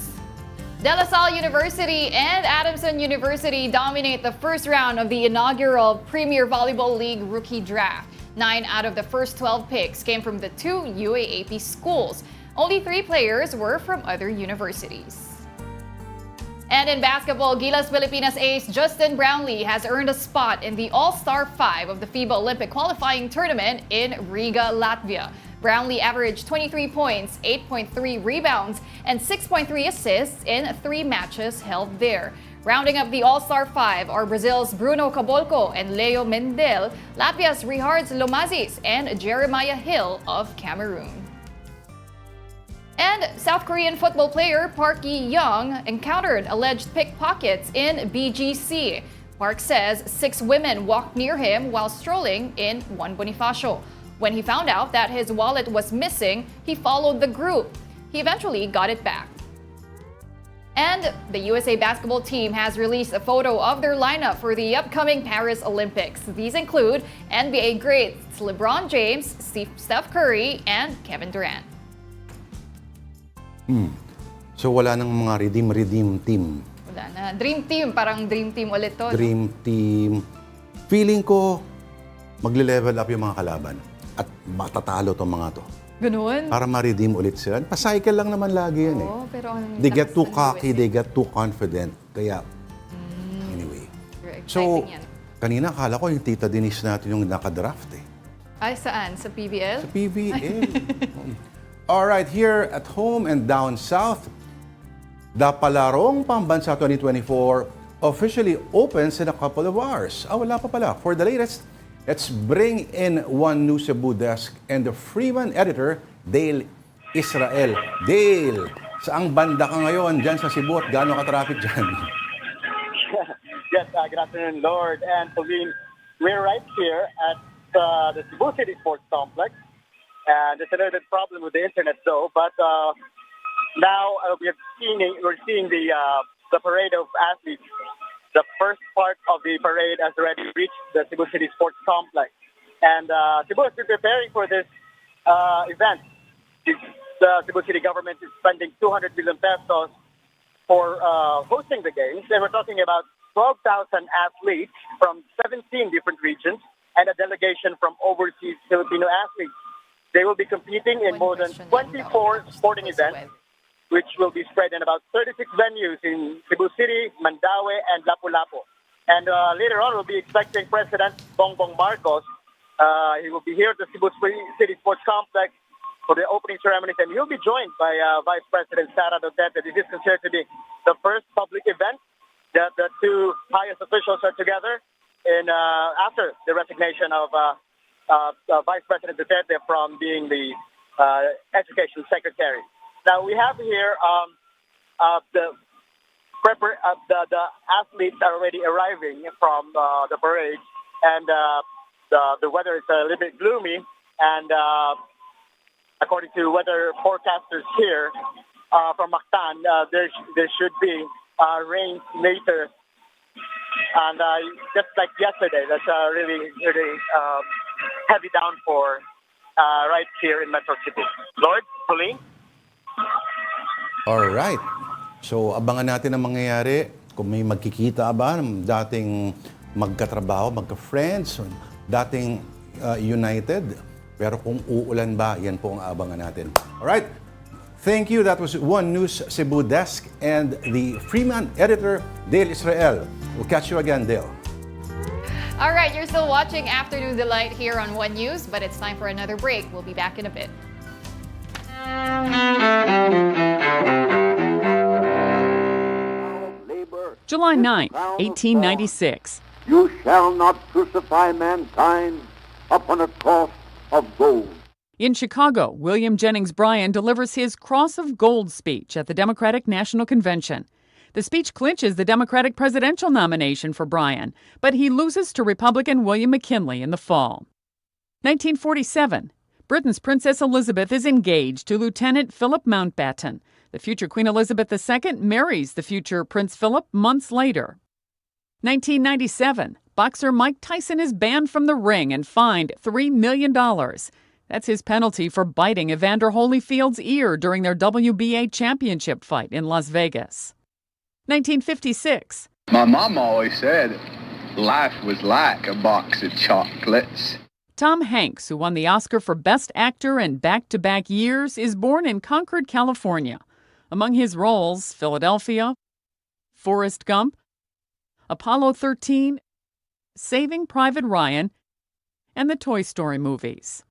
De La Salle University and Adamson University dominate the first round of the inaugural Premier Volleyball League Rookie Draft. 9 out of the first 12 picks came from the 2 UAAP schools. Only 3 players were from other universities. And in basketball, Gilas Pilipinas ace Justin Brownlee has earned a spot in the All-Star 5 of the FIBA Olympic qualifying tournament in Riga, Latvia. Brownlee averaged 23 points, 8.3 rebounds, and 6.3 assists in 3 matches held there. Rounding up the All-Star 5 are Brazil's Bruno Cabolco and Leo Mendel, Latvia's Rihards Lomazis, and Jeremiah Hill of Cameroon. And South Korean football player Park Yi-young encountered alleged pickpockets in BGC. Park says 6 women walked near him while strolling in Juan Bonifacio. When he found out that his wallet was missing, he followed the group. He eventually got it back. And the USA basketball team has released a photo of their lineup for the upcoming Paris Olympics. These include NBA greats LeBron James, Steph Curry, and Kevin Durant. So wala nang mga redeem team. Wala na. Dream team, parang dream team ulit to. Dream team. Feeling ko, magle-level up yung mga kalaban. At matatalo tong mga to. Ganun? Para ma-redeem ulit sila. Pa-cycle lang naman lagi yan Oo, pero ang They get too lakas ng cocky, USA. they get too confident. Kaya, anyway. Very So, exciting yan. kanina akala ko yung tita Denise natin yung nakadraft eh. Ay, saan? Sa PBL? Sa PBL. Alright, here at home and down south, Dapalarong Pambansa 2024 officially opens in a couple of hours. Wala pa pala. For the latest, let's bring in One News Cebu desk and the Freeman editor, Dale Israel. Dale, saang banda ka ngayon dyan sa Cebu at gaano ka-traffic dyan? Yes, good afternoon, Lourd and Pauline. We're right here at the Cebu City Sports Complex. And there's a little bit problem with the internet though, but now we're seeing the parade of athletes. The first part of the parade has already reached the Cebu City Sports Complex. And Cebu has been preparing for this event. The Cebu City government is spending 200 billion pesos for hosting the games. And we're talking about 12,000 athletes from 17 different regions and a delegation from overseas Filipino athletes. They will be competing in more than 24 sporting events, which will be spread in about 36 venues in Cebu City, Mandaue, and Lapu-Lapu. And later on, we'll be expecting President Bongbong Marcos. He will be here at the Cebu City Sports Complex for the opening ceremonies, and he'll be joined by Vice President Sara Duterte. This is considered to be the first public event that the two highest officials are together in after the resignation of Vice President Duterte from being the Education Secretary. Now we have here the athletes are already arriving from the parade, and the weather is a little bit gloomy. And according to weather forecasters here from Mactan, there should be rain later. And just like yesterday, that's a really heavy downpour right here in Metro City. Lourd, Pauline. Alright. So, abangan natin ang mangyayari. Kung may magkikita ba ng dating magkatrabaho, magka-friends, dating united. Pero kung uulan ba, yan po ang abangan natin. Alright. Thank you. That was One News Cebu Desk and the Freeman editor, Dale Israel. We'll catch you again, Dale. All right, you're still watching Afternoon Delight here on One News, but it's time for another break. We'll be back in a bit. July 9, 1896. You shall not crucify mankind upon a cross of gold. In Chicago, William Jennings Bryan delivers his Cross of Gold speech at the Democratic National Convention. The speech clinches the Democratic presidential nomination for Bryan, but he loses to Republican William McKinley in the fall. 1947. Britain's Princess Elizabeth is engaged to Lieutenant Philip Mountbatten. The future Queen Elizabeth II marries the future Prince Philip months later. 1997. Boxer Mike Tyson is banned from the ring and fined $3 million. That's his penalty for biting Evander Holyfield's ear during their WBA championship fight in Las Vegas. 1956. My mom always said life was like a box of chocolates. Tom Hanks, who won the Oscar for Best Actor in back-to-back years, is born in Concord, California. Among his roles, Philadelphia, Forrest Gump, Apollo 13, Saving Private Ryan, and the Toy Story movies.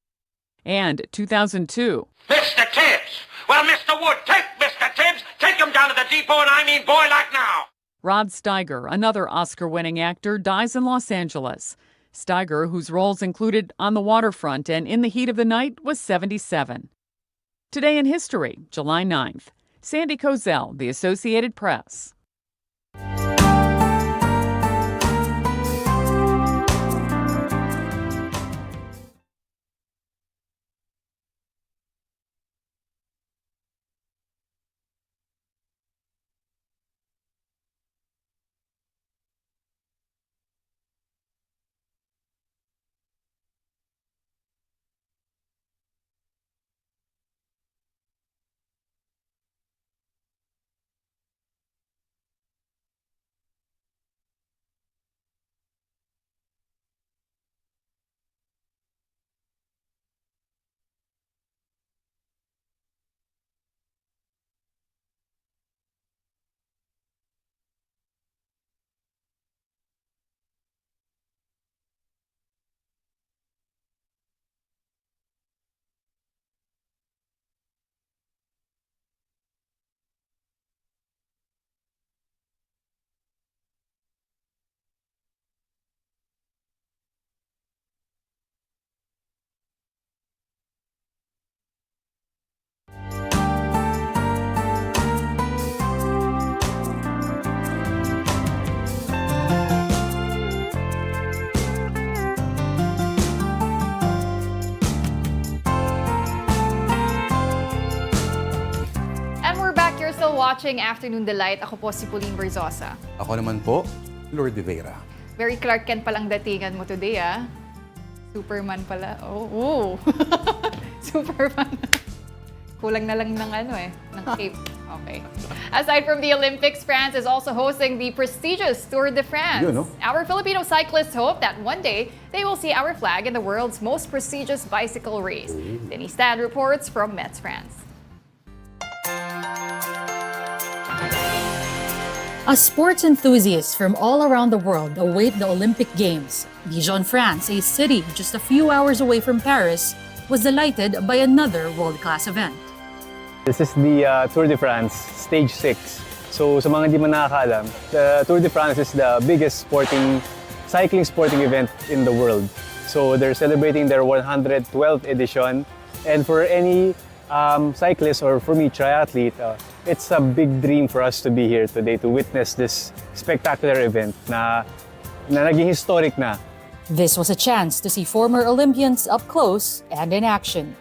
And 2002. Mr. Tibbs! Well, Mr. Wood, take Mr. Tibbs! Take him down to the depot, and I mean boy like now! Rod Steiger, another Oscar-winning actor, dies in Los Angeles. Steiger, whose roles included On the Waterfront and In the Heat of the Night, was 77. Today in history, July 9th. Sandy Kozel, The Associated Press. you're still watching Afternoon Delight, ako po si Pauline Verzosa. Ako naman po, Lourd de Veyra. Very Clark Kent palang datingan mo today, ah. Superman pala. Oh. Superman. Kulang na lang ng ng cape. Okay. Aside from the Olympics, France is also hosting the prestigious Tour de France. Yun, no? Our Filipino cyclists hope that one day they will see our flag in the world's most prestigious bicycle race. Denise Stan reports from Metz, France. As sports enthusiasts from all around the world await the Olympic Games, Dijon, France, a city just a few hours away from Paris, was delighted by another world-class event. This is the Tour de France, Stage 6. So sa mga hindi man nakakaalam, the Tour de France is the biggest cycling sporting event in the world. So they're celebrating their 112th edition. And for any cyclist or for me, triathlete, it's a big dream for us to be here today to witness this spectacular event na naging historic na. This was a chance to see former Olympians up close and in action.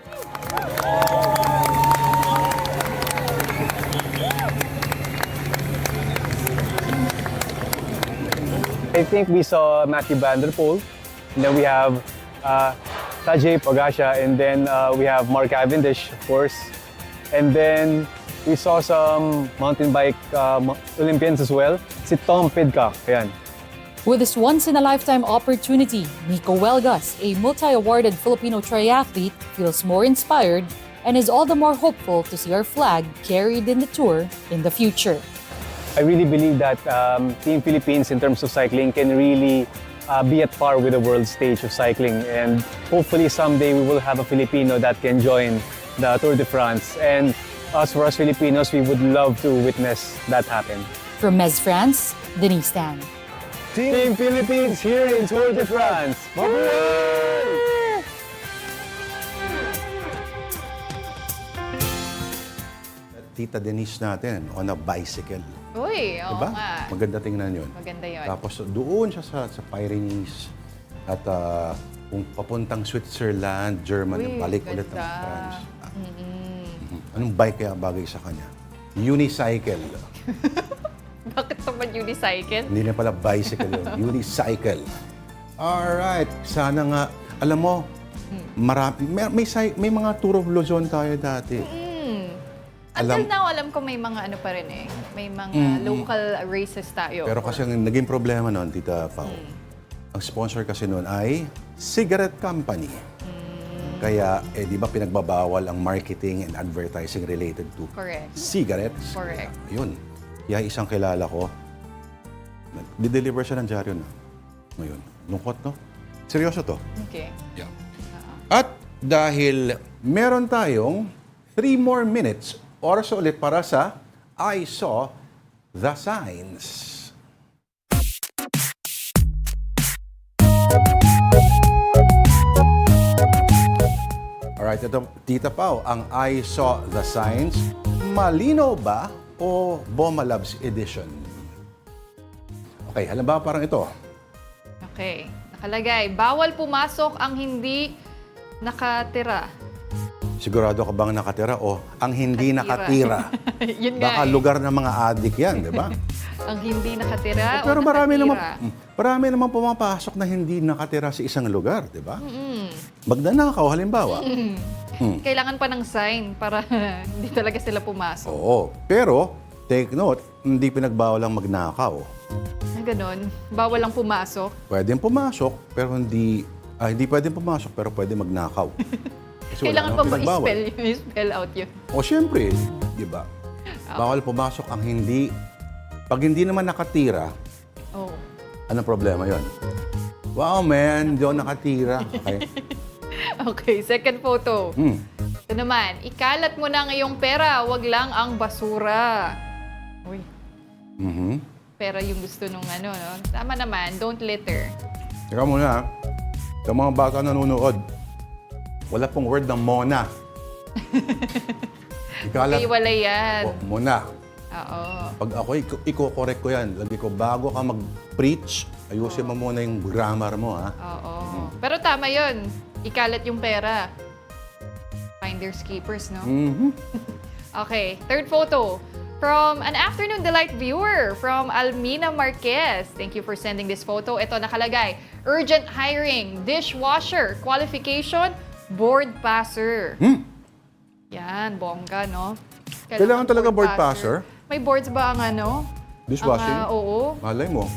I think we saw Matthew Van Der Poel, and then we have Tadej Pogacar, and then we have Mark Cavendish, of course. And then we saw some mountain bike Olympians as well. Si Tom Pidcock, ayan. With this once-in-a-lifetime opportunity, Nico Huelgas, a multi-awarded Filipino triathlete, feels more inspired and is all the more hopeful to see our flag carried in the Tour in the future. I really believe that Team Philippines in terms of cycling can really be at par with the world stage of cycling, and hopefully someday we will have a Filipino that can join the Tour de France, and for us Filipinos, we would love to witness that happen. From Metz, France, Denise Stan. Team Philippines here in Tour de France! Tita Denise natin on a bicycle. Uy, oo Diba? nga. Maganda tingnan yun. Maganda yun. Tapos doon siya sa Pyrenees at kung papuntang Switzerland, Germany, balik ulit ng France. Anong bike kaya bagay sa kanya? Unicycle. Bakit naman unicycle? Hindi na pala bicycle yun. Unicycle. Alright. Sana nga, alam mo, may mga Tour of Luzon tayo dati. Until now, alam ko may mga pa rin eh. May mga local races tayo. Pero kasi ang naging problema noon, Tita Pao, ang sponsor kasi noon ay cigarette company. Kaya, di ba pinagbabawal ang marketing and advertising related to cigarettes? Correct. Yun. Kaya isang kilala ko, di-deliver siya ng dyaryo na. Ngayon, lungkot, no? Seryoso to. Okay. Yeah. At dahil meron tayong 3 more minutes, oras ulit para sa I Saw the Signs. Alright, ito, Tita Pao, ang I Saw the Signs, malino ba o Boma Labs Edition? Okay, halimbawa parang ito. Okay. Nakalagay, bawal pumasok ang hindi nakatira. Sigurado ka bang nakatira o ang hindi nakatira? Yun nga Baka lugar ng mga adik yan, di ba? Ang hindi nakatira Pero o marami nakatira. naman pumapasok na hindi nakatira sa isang lugar, di ba? Magnanakaw, halimbawa. Kailangan pa ng sign para hindi talaga sila pumasok. Oo. Pero, take note, hindi pinagbawal ang magnakaw. Ganon. Bawal lang pumasok. Pwedeng pumasok, pero hindi pwedeng pumasok, pero pwede magnakaw. Kasi Kailangan pa ma-spell out yun. O syempre, di ba? Bawal pumasok ang hindi. Pag hindi naman nakatira, anong problema yon? Wow, man, hindi ako nakatira. Okay? Okay, second photo. Ito naman, ikalat mo na ang iyong pera, wag lang ang basura. Uy. Pera yung gusto nung no? Tama naman, don't litter. Teka muna, sa mga bata nanonood, wala pong word ng Mona. Okay, wala yan. Mona. Oo. Pag ako, i-correct ko yan. Lagi ko, bago ka mag-preach, ayusin mo muna yung grammar mo, ha? Oo. Pero tama yun. Ikalat yung pera. Finders keepers, no? Okay, third photo. From an Afternoon Delight viewer from Almina Marquez. Thank you for sending this photo. Ito nakalagay, urgent hiring, dishwasher, qualification, board passer. Yan, bongga, no? Kailangan talaga board passer? May boards ba ang ano? Dishwashing? Oo. Malay mo.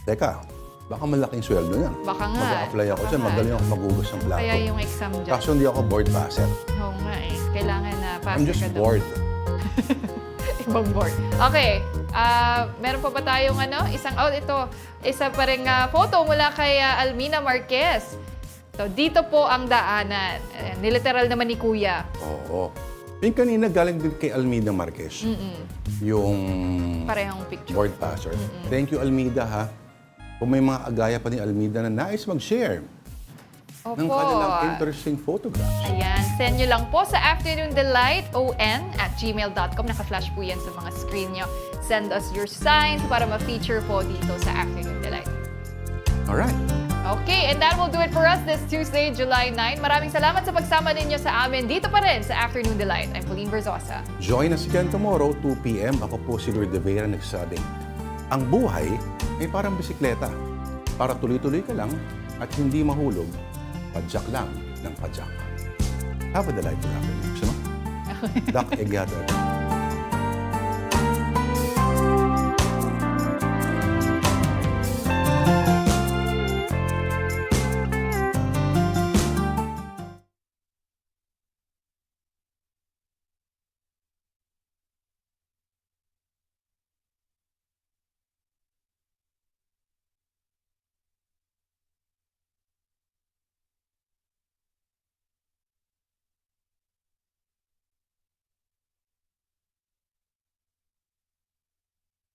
Teka, baka malaking sweldo yan. Baka nga. Mag-a-apply ako dyan, magaling ako mag-ugas ng plato. Kaya yung exam dyan. Kaso hindi ako board passer. Oo nga eh. Kailangan na passer I'm just ka daw. bored. Ibang board. Okay. Meron pa ba tayong isa pa rin photo mula kay Almina Marquez. So, dito po ang daanan. Niliteral naman ni Kuya. Oo. Yung kanina galing din kay Almida Marquez. Yung Parehong picture. board passer. Thank you, Almida, ha. Kung may mga agaya pa ni Almida na nais mag-share ng kanilang interesting photographs. Ayan, send nyo lang po sa afternoondelighton@gmail.com. Naka-flash po yan sa mga screen nyo. Send us your signs para ma-feature po dito sa Afternoon Delight. Alright. Okay, and that will do it for us this Tuesday, July 9. Maraming salamat sa pagsama ninyo sa amin dito pa rin sa Afternoon Delight. I'm Pauline Verzosa. Join us again tomorrow, 2 p.m. Ako po si Lourd de Veyra nagsasabing, ang buhay ay parang bisikleta. Para tuloy-tuloy ka lang at hindi mahulog, padyak lang ng padyak. Have a delightful afternoon. Duck egg